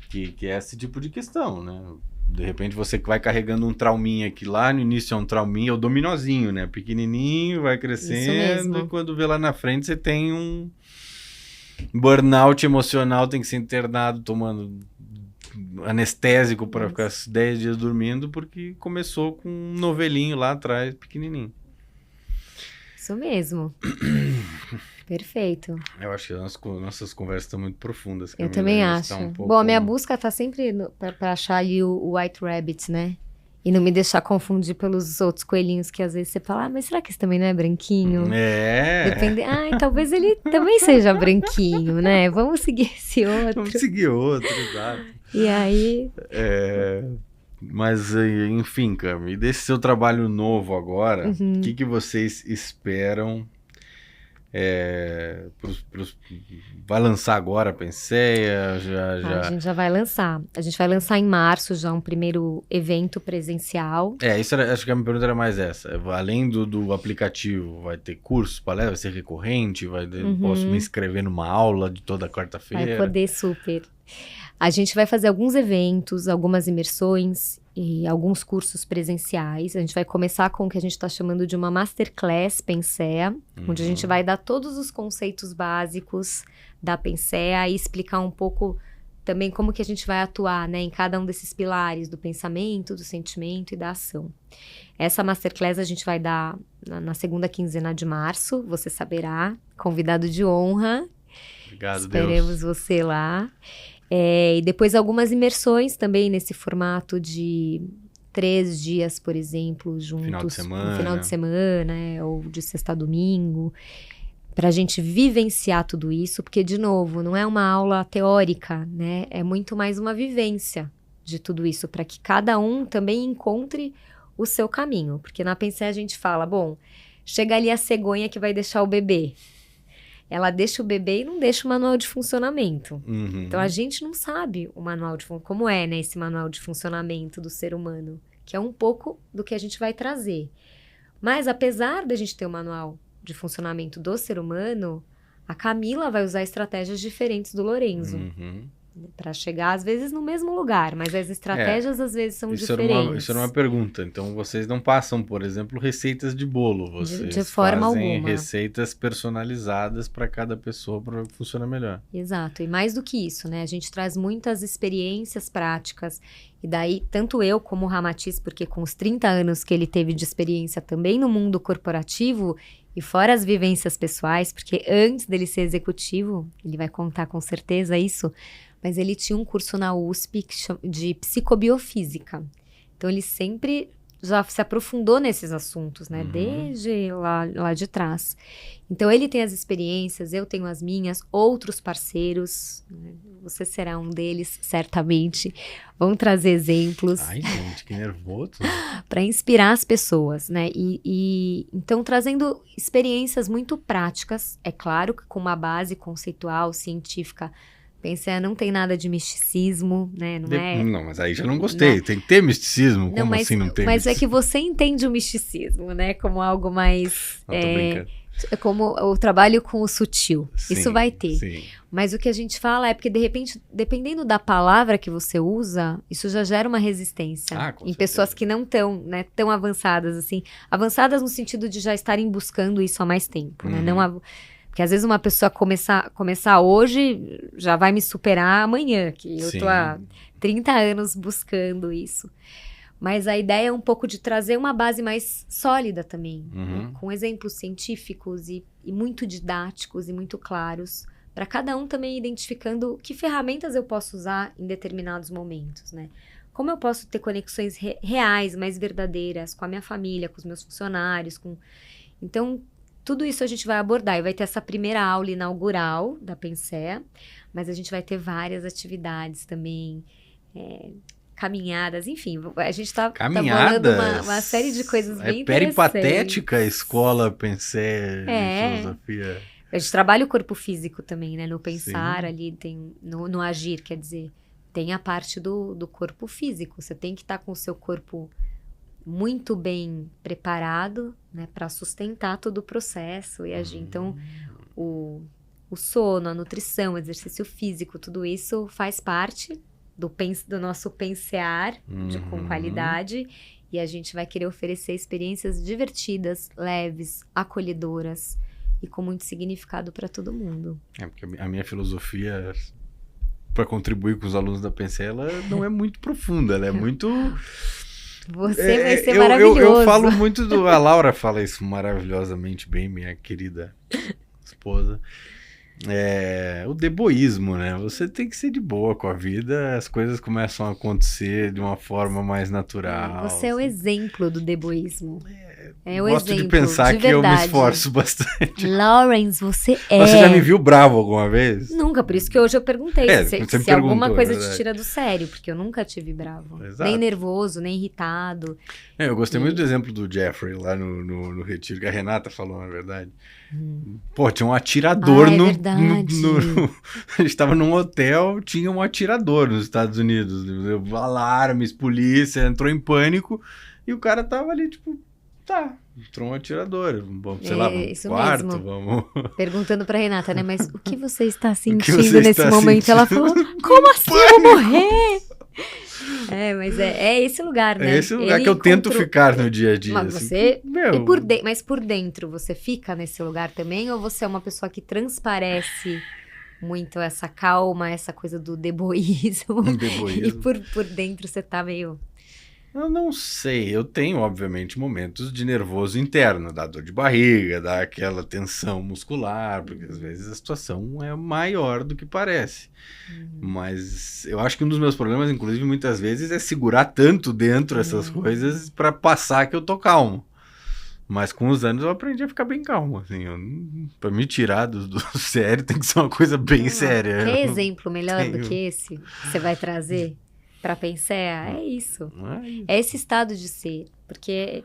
S1: que é esse tipo de questão, né? De repente você vai carregando um trauminha que lá no início é um trauminha, é o dominozinho, né? Pequenininho, vai crescendo e quando vê lá na frente você tem um burnout emocional, tem que ser internado tomando anestésico para ficar 10 dias dormindo, porque começou com um novelinho lá atrás, pequenininho.
S2: Isso mesmo. Perfeito.
S1: Eu acho que as nossas conversas estão muito profundas.
S2: Eu também acho. Bom, a minha busca tá sempre para achar ali o White Rabbit, né? E não me deixar confundir pelos outros coelhinhos que às vezes você fala, mas será que esse também não é branquinho? Talvez ele também seja branquinho, né? Vamos seguir esse outro.
S1: Vamos seguir outro, exato.
S2: E aí...
S1: Mas, enfim, Cami, desse seu trabalho novo agora, o que vocês esperam? Vai lançar agora a Penseia?
S2: A gente já vai lançar. A gente vai lançar em março já um primeiro evento presencial.
S1: Acho que a minha pergunta era mais essa. Além do aplicativo, vai ter cursos, palestra, vai ser recorrente? Posso me inscrever numa aula de toda quarta-feira?
S2: Vai poder, super. A gente vai fazer alguns eventos, algumas imersões e alguns cursos presenciais. A gente vai começar com o que a gente está chamando de uma Masterclass Penseia, onde a gente vai dar todos os conceitos básicos da Penseia e explicar um pouco também como que a gente vai atuar, né, em cada um desses pilares do pensamento, do sentimento e da ação. Essa Masterclass a gente vai dar na segunda quinzena de março, você saberá, convidado de honra.
S1: Obrigado,
S2: Esperemos você lá. E depois algumas imersões também nesse formato de 3 dias, por exemplo, juntos.
S1: Final de semana,
S2: ou de sexta a domingo, para a gente vivenciar tudo isso, porque, de novo, não é uma aula teórica, né? É muito mais uma vivência de tudo isso, para que cada um também encontre o seu caminho. Porque na Penseia a gente fala, bom, chega ali a cegonha que vai deixar o bebê. Ela deixa o bebê e não deixa o manual de funcionamento. Então, a gente não sabe o manual de como é, né, esse manual de funcionamento do ser humano, que é um pouco do que a gente vai trazer. Mas, apesar da gente ter o manual de funcionamento do ser humano, a Camila vai usar estratégias diferentes do Lorenzo. Para chegar, às vezes, no mesmo lugar, mas as estratégias, às vezes, são diferentes.
S1: Isso era uma pergunta. Então, vocês não passam, por exemplo, receitas de bolo. Vocês
S2: de forma
S1: fazem
S2: alguma.
S1: Receitas personalizadas para cada pessoa para funcionar melhor.
S2: Exato. E mais do que isso, né? A gente traz muitas experiências práticas. E daí, tanto eu como o Ramatiz, porque com os 30 anos que ele teve de experiência também no mundo corporativo, e fora as vivências pessoais, porque antes dele ser executivo, ele vai contar com certeza isso, mas ele tinha um curso na USP de psicobiofísica. Então, ele sempre já se aprofundou nesses assuntos, né? Desde lá de trás. Então, ele tem as experiências, eu tenho as minhas, outros parceiros, né? Você será um deles, certamente. Vão trazer exemplos.
S1: Ai, gente, que nervoso.
S2: Para inspirar as pessoas, né? Então, trazendo experiências muito práticas, é claro que com uma base conceitual, científica. Pensei, não tem nada de misticismo, né?
S1: Não, mas aí já não gostei. Não. Tem que ter misticismo? Como assim não tem
S2: Mas misticismo? É que você entende o misticismo, né? Como algo mais...
S1: Não, tô brincando.
S2: Como o trabalho com o sutil.
S1: Sim,
S2: isso vai ter.
S1: Sim.
S2: Mas o que a gente fala é porque, de repente, dependendo da palavra que você usa, isso já gera uma resistência em
S1: certeza.
S2: Pessoas que não estão, né, tão avançadas, assim. Avançadas no sentido de já estarem buscando isso há mais tempo, né? Não porque às vezes uma pessoa começar hoje já vai me superar amanhã, que eu tô há 30 anos buscando isso. Mas a ideia é um pouco de trazer uma base mais sólida também, né? Com exemplos científicos e muito didáticos e muito claros, para cada um também identificando que ferramentas eu posso usar em determinados momentos, né? Como eu posso ter conexões reais, mais verdadeiras, com a minha família, com os meus funcionários, Então, tudo isso a gente vai abordar e vai ter essa primeira aula inaugural da Pensea, mas a gente vai ter várias atividades também, caminhadas, enfim, a gente tá bolando uma série de coisas bem interessantes.
S1: Peripatética a escola Pensea de filosofia.
S2: A gente trabalha o corpo físico também, né? No pensar ali, tem no agir, quer dizer, tem a parte do corpo físico. Você tem que estar com o seu corpo muito bem preparado, né, para sustentar todo o processo e agir. Então, o sono, a nutrição, o exercício físico, tudo isso faz parte do nosso pensear com qualidade, e a gente vai querer oferecer experiências divertidas, leves, acolhedoras e com muito significado para todo mundo.
S1: Porque a minha filosofia para contribuir com os alunos da Pensea, ela não é muito profunda, ela é muito...
S2: Você vai ser maravilhoso.
S1: Eu falo muito a Laura fala isso maravilhosamente bem, minha querida esposa. O deboísmo, né? Você tem que ser de boa com a vida, as coisas começam a acontecer de uma forma mais natural.
S2: Você é o exemplo do deboísmo.
S1: Gosto de pensar que eu me esforço bastante.
S2: Lawrence, você
S1: Você já me viu bravo alguma vez?
S2: Nunca, por isso que hoje eu perguntei se alguma coisa te tira do sério, porque eu nunca tive bravo. Exato. Nem nervoso, nem irritado.
S1: Eu gostei muito do exemplo do Jeffrey lá no retiro, que a Renata falou, na verdade. Pô, tinha um atirador a gente tava num hotel, tinha um atirador nos Estados Unidos. Alarmes, polícia, entrou em pânico e o cara tava ali, tipo, entrou um atirador. Vamos, sei lá, vamos no quarto,
S2: mesmo.
S1: Vamos...
S2: Perguntando pra Renata, né? Mas o que você está sentindo nesse momento? Ela falou, como assim eu vou morrer? Mas é esse lugar, né?
S1: É esse lugar que eu tento ficar no dia a dia.
S2: Mas mas por dentro, você fica nesse lugar também? Ou você é uma pessoa que transparece muito essa calma, essa coisa do deboísmo? E por dentro você tá meio...
S1: Eu não sei, eu tenho, obviamente, momentos de nervoso interno, dá dor de barriga, dá aquela tensão muscular, porque às vezes a situação é maior do que parece. Mas eu acho que um dos meus problemas, inclusive, muitas vezes é segurar tanto dentro essas coisas para passar que eu tô calmo. Mas com os anos eu aprendi a ficar bem calmo, assim, pra me tirar do sério tem que ser uma coisa bem séria.
S2: Que exemplo melhor do que esse você vai trazer? Para pensar, é isso. É esse estado de ser. Porque,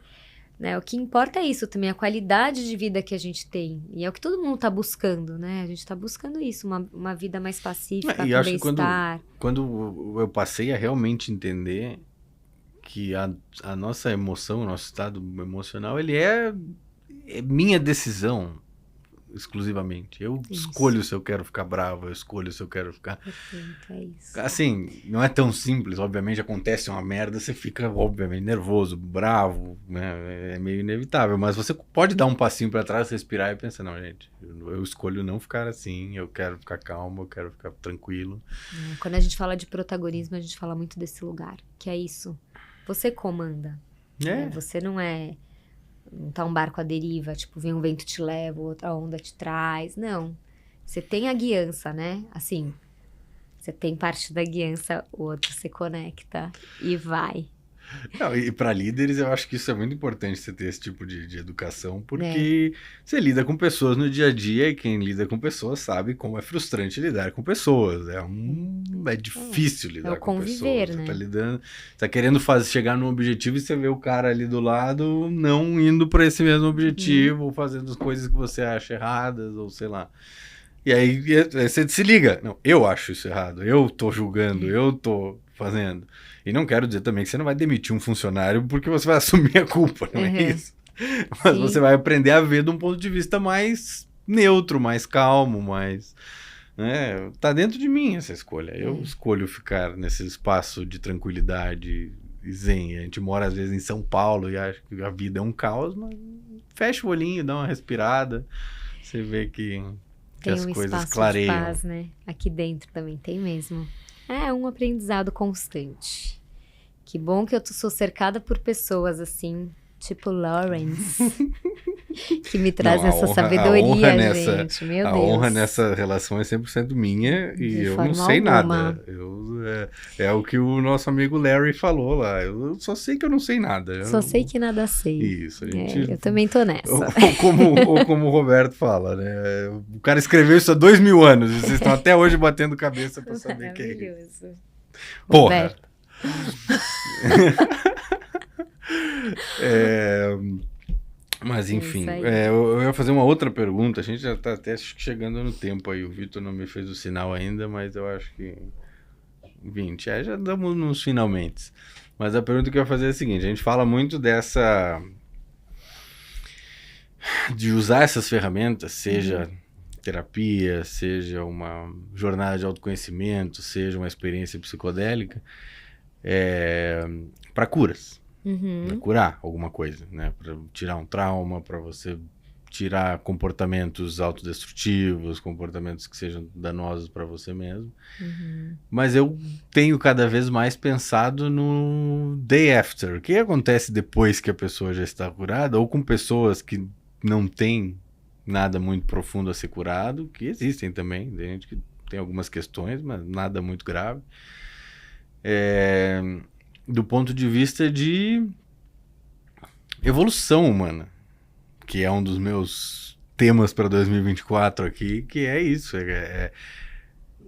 S2: né, o que importa é isso também, a qualidade de vida que a gente tem. E é o que todo mundo está buscando, né? A gente está buscando isso, uma vida mais pacífica, com bem-estar.
S1: Quando eu passei a realmente entender que a nossa emoção, o nosso estado emocional, ele é minha decisão. Exclusivamente. Eu escolho se eu quero ficar bravo, eu escolho se eu quero ficar...
S2: Perfeito, é isso.
S1: Assim, não é tão simples, obviamente acontece uma merda, você fica, obviamente, nervoso, bravo, né? É meio inevitável, mas você pode dar um passinho pra trás, respirar e pensar, não, gente, eu escolho não ficar assim, eu quero ficar calmo, eu quero ficar tranquilo.
S2: Quando a gente fala de protagonismo, a gente fala muito desse lugar, que é isso. Você comanda. Né? Você não tá um barco à deriva, tipo, vem um vento te leva, outra onda te traz. Não. Você tem a guiança, né? Assim, você tem parte da guiança, o outro se conecta e vai.
S1: Não, e para líderes eu acho que isso é muito importante, você ter esse tipo de educação, porque você lida com pessoas no dia a dia e quem lida com pessoas sabe como é frustrante lidar com pessoas. É difícil lidar com
S2: conviver,
S1: pessoas. Você
S2: né?
S1: tá lidando, tá querendo chegar num objetivo e você vê o cara ali do lado não indo para esse mesmo objetivo, ou fazendo as coisas que você acha erradas, ou sei lá. E aí você se liga. Não, eu acho isso errado, eu tô julgando, eu tô fazendo. E não quero dizer também que você não vai demitir um funcionário porque você vai assumir a culpa, não é isso? Mas você vai aprender a ver de um ponto de vista mais neutro, mais calmo, mais... Né? Tá dentro de mim essa escolha. Eu escolho ficar nesse espaço de tranquilidade e zen. A gente mora às vezes em São Paulo e acha que a vida é um caos, mas fecha o olhinho, dá uma respirada, você vê que as coisas clareiam.
S2: Tem um espaço de paz, né? Aqui dentro também tem mesmo. É um aprendizado constante. Que bom que eu sou cercada por pessoas assim, tipo Lawrence, que me trazem essa sabedoria, gente. Meu Deus.
S1: A honra nessa relação é 100% minha e eu não sei nada. É o que o nosso amigo Larry falou lá. Eu só sei que eu não sei nada.
S2: Só sei que nada sei.
S1: Isso.
S2: Eu também tô nessa.
S1: Ou como o Roberto fala, né? O cara escreveu isso há 2000 anos e vocês estão até hoje batendo cabeça pra saber quem é.
S2: Maravilhoso.
S1: Porra! Mas enfim, eu ia fazer uma outra pergunta. A gente já tá até chegando no tempo aí. O Vitor não me fez o sinal ainda, mas eu acho que 20, já damos nos finalmente. Mas a pergunta que eu ia fazer é a seguinte: a gente fala muito de usar essas ferramentas, seja terapia, seja uma jornada de autoconhecimento, seja uma experiência psicodélica, para curas. Pra curar alguma coisa, né? Para tirar um trauma, para você tirar comportamentos autodestrutivos, comportamentos que sejam danosos para você mesmo. Mas eu tenho cada vez mais pensado no day after. O que acontece depois que a pessoa já está curada, ou com pessoas que não têm nada muito profundo a ser curado, que existem também, tem gente que tem algumas questões, mas nada muito grave. Do ponto de vista de evolução humana, que é um dos meus temas para 2024 aqui, que é isso.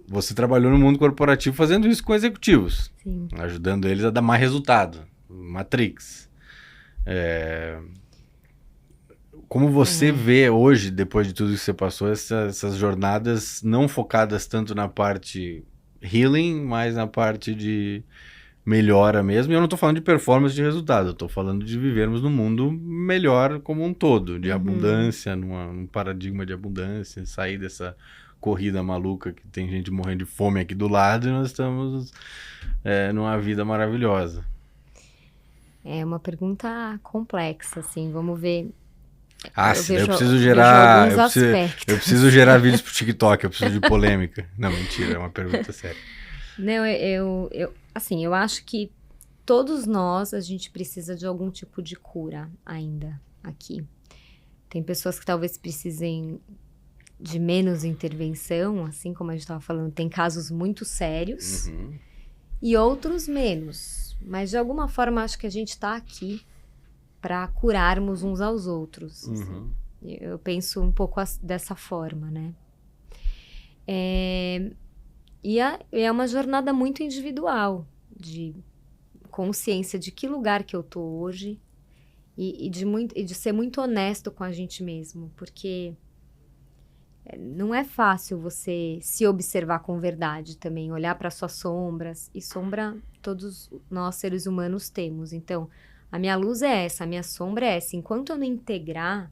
S1: Você trabalhou no mundo corporativo fazendo isso com executivos.
S2: Sim.
S1: Ajudando eles a dar mais resultado. Matrix. Como você vê hoje, depois de tudo que você passou, essas jornadas não focadas tanto na parte healing, mas na parte de melhora mesmo? E eu não estou falando de performance de resultado, eu estou falando de vivermos num mundo melhor como um todo, de abundância, num paradigma de abundância, sair dessa corrida maluca que tem gente morrendo de fome aqui do lado e nós estamos numa vida maravilhosa.
S2: É uma pergunta complexa, assim, vamos ver.
S1: Eu preciso gerar vídeos pro TikTok, eu preciso de polêmica. Não, mentira, é uma pergunta séria.
S2: Não, assim, eu acho que todos nós, a gente precisa de algum tipo de cura ainda aqui. Tem pessoas que talvez precisem de menos intervenção, assim como a gente estava falando, tem casos muito sérios e outros menos. Mas de alguma forma acho que a gente está aqui para curarmos uns aos outros. Assim. Eu penso um pouco dessa forma, né? E é uma jornada muito individual, de consciência de que lugar que eu tô hoje e de ser muito honesto com a gente mesmo, porque não é fácil você se observar com verdade também, olhar para suas sombras, e sombra todos nós seres humanos temos. Então, a minha luz é essa, a minha sombra é essa. Enquanto eu não integrar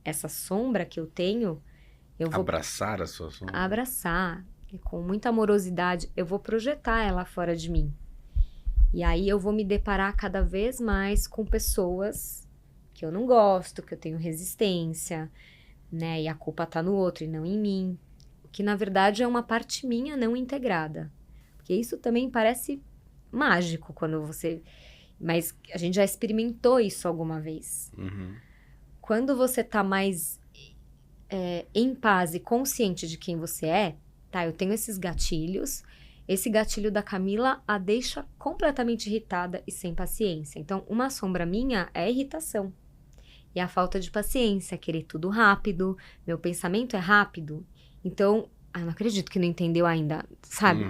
S2: essa sombra que eu tenho, eu vou...
S1: Abraçar a sua sombra.
S2: Abraçar. E com muita amorosidade, eu vou projetar ela fora de mim. E aí eu vou me deparar cada vez mais com pessoas que eu não gosto, que eu tenho resistência, né? E a culpa tá no outro e não em mim. Que na verdade é uma parte minha não integrada. Porque isso também parece mágico quando você... Mas a gente já experimentou isso alguma vez. Quando você tá mais em paz e consciente de quem você é, tá, eu tenho esses gatilhos, esse gatilho da Camila a deixa completamente irritada e sem paciência. Então, uma sombra minha é a irritação. E a falta de paciência, querer tudo rápido, meu pensamento é rápido. Então, eu não acredito que não entendeu ainda, sabe?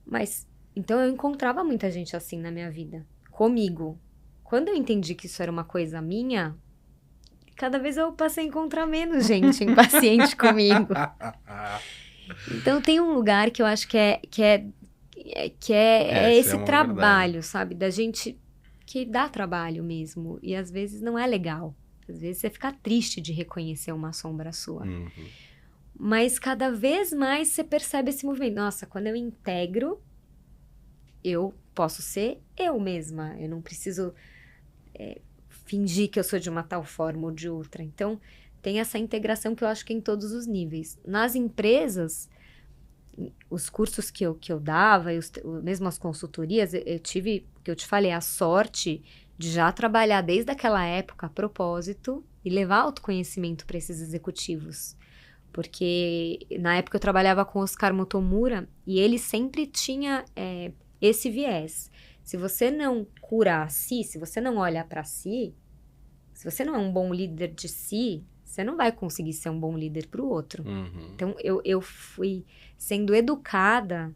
S2: Mas, então eu encontrava muita gente assim na minha vida, comigo. Quando eu entendi que isso era uma coisa minha, cada vez eu passei a encontrar menos gente impaciente comigo. Então tem um lugar que eu acho que é esse trabalho, verdade. Sabe? Da gente que dá trabalho mesmo. E às vezes não é legal. Às vezes você fica triste de reconhecer uma sombra sua. Mas cada vez mais você percebe esse movimento. Nossa, quando eu integro, eu posso ser eu mesma. Eu não preciso fingir que eu sou de uma tal forma ou de outra. Então, tem essa integração que eu acho que é em todos os níveis. Nas empresas, os cursos que eu dava, mesmo as consultorias, eu tive, que eu te falei, a sorte de já trabalhar desde aquela época a propósito e levar autoconhecimento para esses executivos. Porque na época eu trabalhava com o Oscar Motomura e ele sempre tinha esse viés. Se você não cura a si, se você não olha para si, se você não é um bom líder de si, você não vai conseguir ser um bom líder para o outro. Então, eu fui sendo educada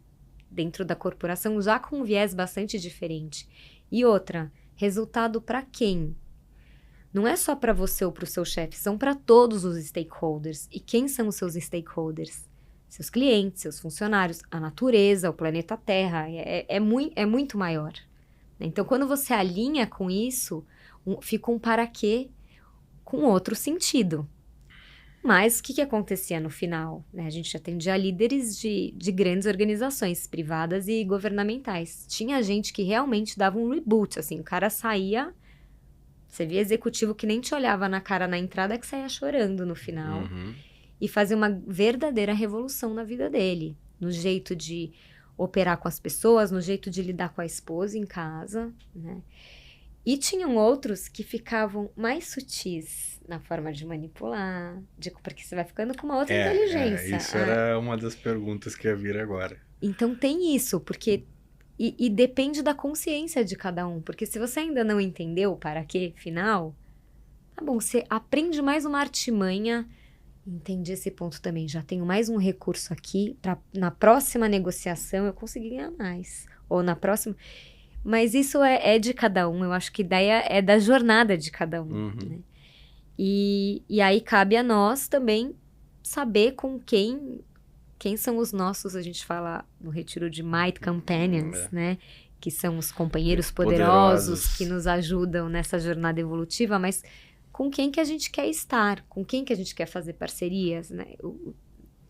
S2: dentro da corporação já com um viés bastante diferente. E outra, resultado para quem? Não é só para você ou para o seu chefe, são para todos os stakeholders. E quem são os seus stakeholders? Seus clientes, seus funcionários, a natureza, o planeta Terra. É muito maior. Então, quando você alinha com isso, fica um para quê com outro sentido. Mas o que acontecia no final? A gente atendia líderes de grandes organizações privadas e governamentais. Tinha gente que realmente dava um reboot, assim, o cara saía, você via executivo que nem te olhava na cara na entrada, que saía chorando no final. E fazia uma verdadeira revolução na vida dele, no jeito de operar com as pessoas, no jeito de lidar com a esposa em casa, né? E tinham outros que ficavam mais sutis na forma de manipular, porque você vai ficando com uma outra inteligência.
S1: Isso era uma das perguntas que ia vir agora.
S2: Então tem isso, porque... E depende da consciência de cada um, porque se você ainda não entendeu o para quê final, tá bom, você aprende mais uma artimanha, entendi esse ponto também, já tenho mais um recurso aqui, na próxima negociação eu conseguir ganhar mais, ou na próxima... Mas isso é de cada um, eu acho que a ideia é da jornada de cada um, né? E aí cabe a nós também saber com quem são os nossos, a gente fala no retiro de Might Companions, né? Que são os companheiros poderosos que nos ajudam nessa jornada evolutiva, mas com quem que a gente quer estar, com quem que a gente quer fazer parcerias, né?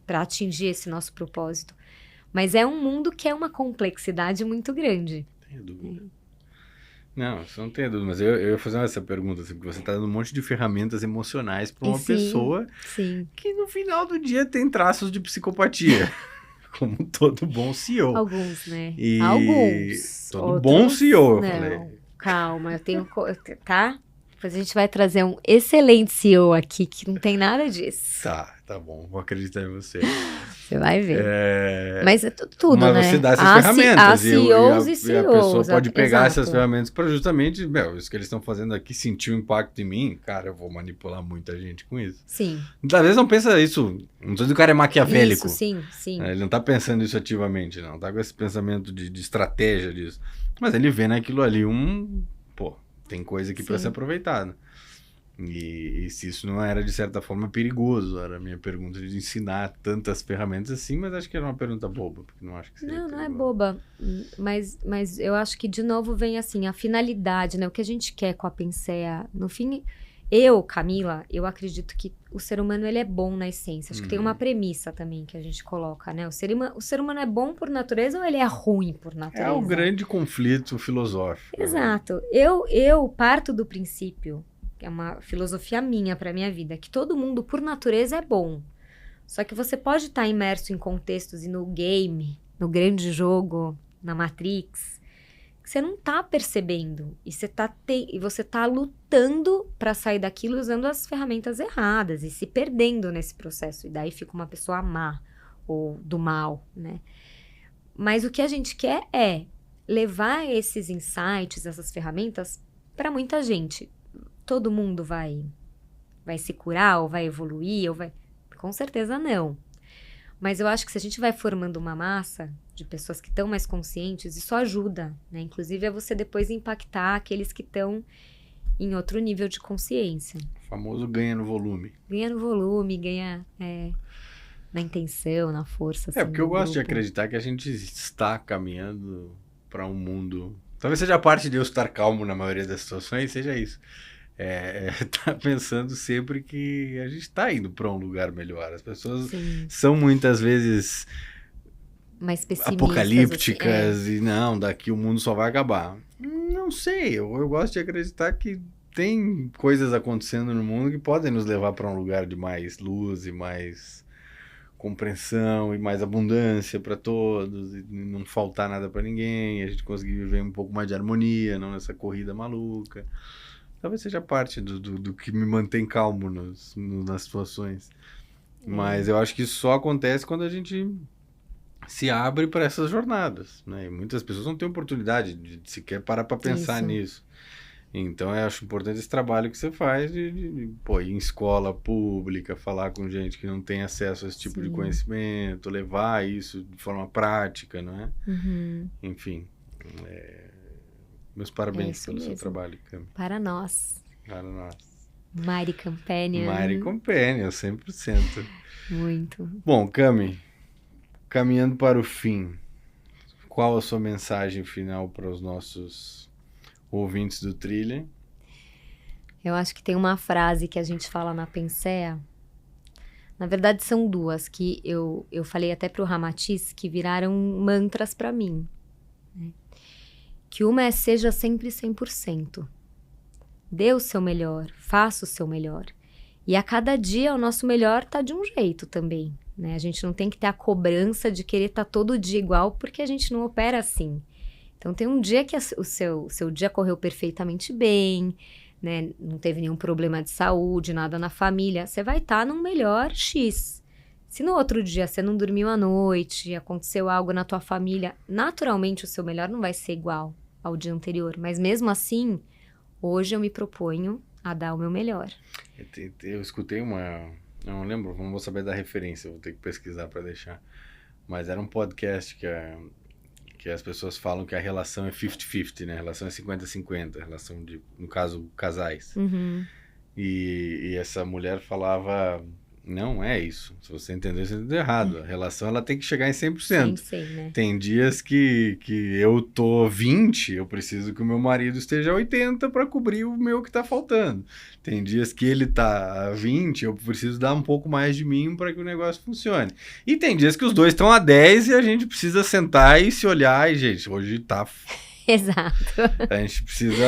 S2: Para atingir esse nosso propósito. Mas é um mundo que é uma complexidade muito grande.
S1: Tenho dúvida. Não, isso não tenho dúvida, mas eu ia fazer essa pergunta, assim, porque você está dando um monte de ferramentas emocionais para uma pessoa que no final do dia tem traços de psicopatia, como todo bom CEO.
S2: Alguns, né?
S1: Alguns. Todo outros, bom CEO, eu falei.
S2: Calma, eu tenho... Tá? Depois a gente vai trazer um excelente CEO aqui, que não tem nada disso.
S1: Tá bom, vou acreditar em você.
S2: Você vai ver. Mas é tudo,
S1: mas
S2: né?
S1: Mas você dá essas ferramentas.
S2: CEOs e CEOs.
S1: E a pessoa pode pegar essas ferramentas para justamente, isso que eles estão fazendo aqui, sentir o impacto em mim, cara, eu vou manipular muita gente com isso.
S2: Sim.
S1: Às vezes não pensa isso, não sei se o cara é maquiavélico.
S2: Isso, sim.
S1: Ele não tá pensando isso ativamente, não. Tá com esse pensamento de estratégia disso. Mas ele vê naquilo ali tem coisa aqui para ser aproveitada. E se isso não era, de certa forma, perigoso, era a minha pergunta de ensinar tantas ferramentas assim, mas acho que era uma pergunta boba, porque não acho que seria
S2: Não é boba, mas eu acho que, de novo, vem assim, a finalidade, né? O que a gente quer com a Pensea. No fim, Camila, eu acredito que o ser humano, ele é bom na essência. Acho que tem uma premissa também que a gente coloca, né? O ser humano é bom por natureza ou ele é ruim por natureza?
S1: É um grande conflito filosófico.
S2: Exato. Eu parto do princípio, que é uma filosofia minha para minha vida, que todo mundo, por natureza, é bom. Só que você pode estar imerso em contextos e no game, no grande jogo, na Matrix, que você não tá percebendo. E você tá lutando para sair daquilo usando as ferramentas erradas e se perdendo nesse processo. E daí fica uma pessoa má ou do mal, né? Mas o que a gente quer é levar esses insights, essas ferramentas para muita gente. Todo mundo vai se curar ou vai evoluir? Com certeza não. Mas eu acho que se a gente vai formando uma massa de pessoas que estão mais conscientes, isso ajuda, né? Inclusive é você depois impactar aqueles que estão em outro nível de consciência.
S1: O famoso ganha no volume.
S2: Ganha no volume, ganha na intenção, na força. Assim,
S1: Porque eu gosto de acreditar que a gente está caminhando para um mundo... Talvez seja a parte de eu estar calmo na maioria das situações, seja isso. Tá pensando sempre que a gente está indo para um lugar melhor. As pessoas são muitas vezes
S2: mais pessimistas,
S1: apocalípticas e não, daqui o mundo só vai acabar. Não sei, eu gosto de acreditar que tem coisas acontecendo no mundo que podem nos levar para um lugar de mais luz e mais compreensão e mais abundância para todos, e não faltar nada para ninguém, a gente conseguir viver um pouco mais de harmonia, não nessa corrida maluca. Talvez seja parte do que me mantém calmo nas situações. Mas eu acho que isso só acontece quando a gente se abre para essas jornadas, né? E muitas pessoas não têm oportunidade de sequer parar para pensar nisso. Então eu acho importante esse trabalho que você faz de ir em escola pública, falar com gente que não tem acesso a esse tipo de conhecimento, levar isso de forma prática, não é? Enfim, meus parabéns pelo seu trabalho, Cami.
S2: Para nós.
S1: Para nós.
S2: Mari Companion.
S1: Mari Companion, 100%.
S2: Muito.
S1: Bom, Cami, caminhando para o fim, qual a sua mensagem final para os nossos ouvintes do Trilha?
S2: Eu acho que tem uma frase que a gente fala na Pensea. Na verdade, são duas que eu falei até para o Ramatiz que viraram mantras para mim. Né? Que uma é: seja sempre 100%. Dê o seu melhor, faça o seu melhor. E a cada dia o nosso melhor tá de um jeito também. Né? A gente não tem que ter a cobrança de querer estar todo dia igual, porque a gente não opera assim. Então tem um dia que o seu dia correu perfeitamente bem, né? Não teve nenhum problema de saúde, nada na família. Você vai estar num melhor X. Se no outro dia você não dormiu à noite, aconteceu algo na tua família, naturalmente o seu melhor não vai ser igual ao dia anterior. Mas mesmo assim, hoje eu me proponho a dar o meu melhor.
S1: Eu escutei não lembro, não vou saber da referência, vou ter que pesquisar para deixar. Mas era um podcast que as pessoas falam que a relação é 50-50, né? A relação é 50-50, a relação de, no caso, casais. E essa mulher falava... Não é isso. Se você entendeu, você entendeu errado. A relação ela tem que chegar em 100%.
S2: Sim, né?
S1: Tem dias que eu tô 20, eu preciso que o meu marido esteja 80 para cobrir o meu que tá faltando. Tem dias que ele tá 20, eu preciso dar um pouco mais de mim para que o negócio funcione. E tem dias que os dois estão a 10 e a gente precisa sentar e se olhar e, gente, hoje tá...
S2: Exato.
S1: A gente precisa,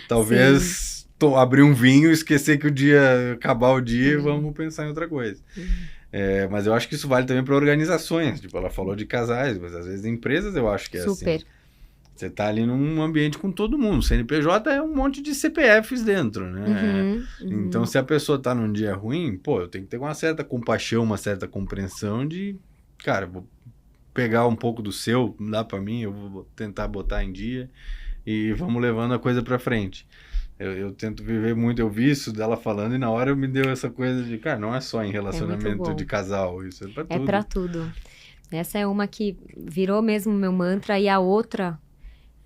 S1: talvez... Sim. Abrir um vinho, esquecer que o dia, acabar o dia e vamos pensar em outra coisa. Mas eu acho que isso vale também para organizações. Tipo, ela falou de casais, mas às vezes empresas eu acho que é
S2: Super.
S1: assim. Você tá ali num ambiente com todo mundo. CNPJ é um monte de CPFs dentro, né? Então, se a pessoa tá num dia ruim, eu tenho que ter uma certa compaixão, uma certa compreensão de, cara, vou pegar um pouco do seu, dá para mim, eu vou tentar botar em dia e vamos levando a coisa para frente. Eu tento viver muito, eu vi isso dela falando e na hora me deu essa coisa de, cara, não é só em relacionamento de casal, isso é pra tudo.
S2: É pra tudo. Essa é uma que virou mesmo meu mantra e a outra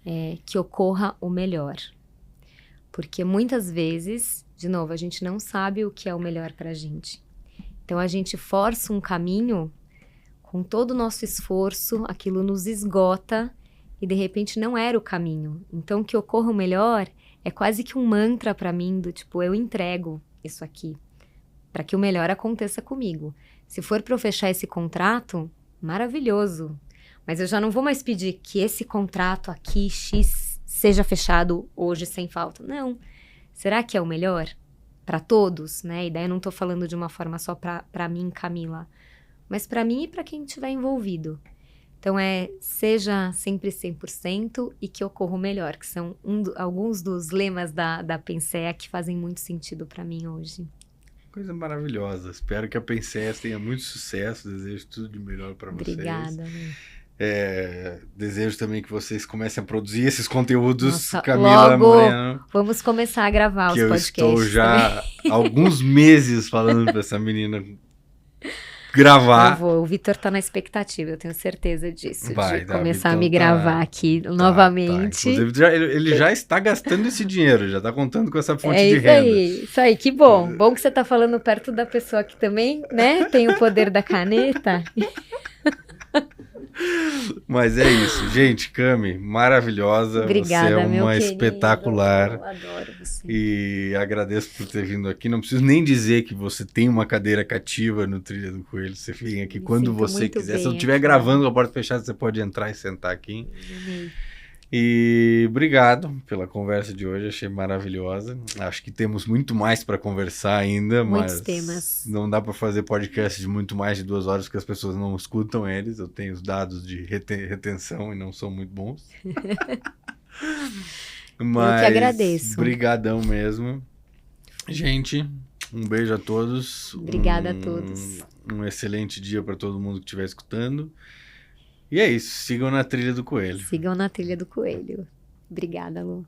S2: é que ocorra o melhor. Porque muitas vezes, de novo, a gente não sabe o que é o melhor pra gente. Então a gente força um caminho com todo o nosso esforço, aquilo nos esgota e de repente não era o caminho. Então que ocorra o melhor é quase que um mantra pra mim do tipo, eu entrego isso aqui para que o melhor aconteça comigo. Se for para eu fechar esse contrato, maravilhoso. Mas eu já não vou mais pedir que esse contrato aqui, X, seja fechado hoje sem falta. Não. Será que é o melhor para todos, né? E daí eu não tô falando de uma forma só para mim, Camila, mas para mim e para quem estiver envolvido. Então, seja sempre 100% e que ocorra o melhor, que são alguns dos lemas da Pensea que fazem muito sentido para mim hoje.
S1: Coisa maravilhosa. Espero que a Pensea tenha muito sucesso. Desejo tudo de melhor para vocês.
S2: Obrigada.
S1: Desejo também que vocês comecem a produzir esses conteúdos,
S2: Nossa,
S1: Camila
S2: logo
S1: Moreno.
S2: Vamos começar a gravar os
S1: Que eu
S2: podcasts.
S1: estou já há alguns meses falando para essa menina gravar.
S2: O Vitor tá na expectativa, eu tenho certeza disso. De começar
S1: Vitor
S2: a me gravar aqui novamente.
S1: Inclusive, ele já está gastando esse dinheiro, já está contando com essa fonte de
S2: isso
S1: renda.
S2: Isso aí, que bom. Bom que você tá falando perto da pessoa que também, né, tem o poder da caneta.
S1: Mas é isso, gente. Cami, maravilhosa.
S2: Obrigada,
S1: você é uma
S2: querido,
S1: espetacular.
S2: eu adoro você.
S1: E agradeço por ter vindo aqui. Não preciso nem dizer que você tem uma cadeira cativa no Trilha do Coelho. Você vem aqui quando você quiser. Se eu estiver gravando com a porta fechada, você pode entrar e sentar aqui. E obrigado pela conversa de hoje, achei maravilhosa. Acho que temos muito mais para conversar ainda,
S2: muitos
S1: mas
S2: temas.
S1: Não dá para fazer podcast de muito mais de 2 horas porque as pessoas não escutam eles. Eu tenho os dados de retenção e não são muito bons. Mas,
S2: eu que agradeço.
S1: Brigadão mesmo. Gente, um beijo a todos.
S2: Obrigada a todos.
S1: Um excelente dia para todo mundo que estiver escutando. E é isso, sigam na Trilha do Coelho.
S2: Sigam na Trilha do Coelho. Obrigada, Lu.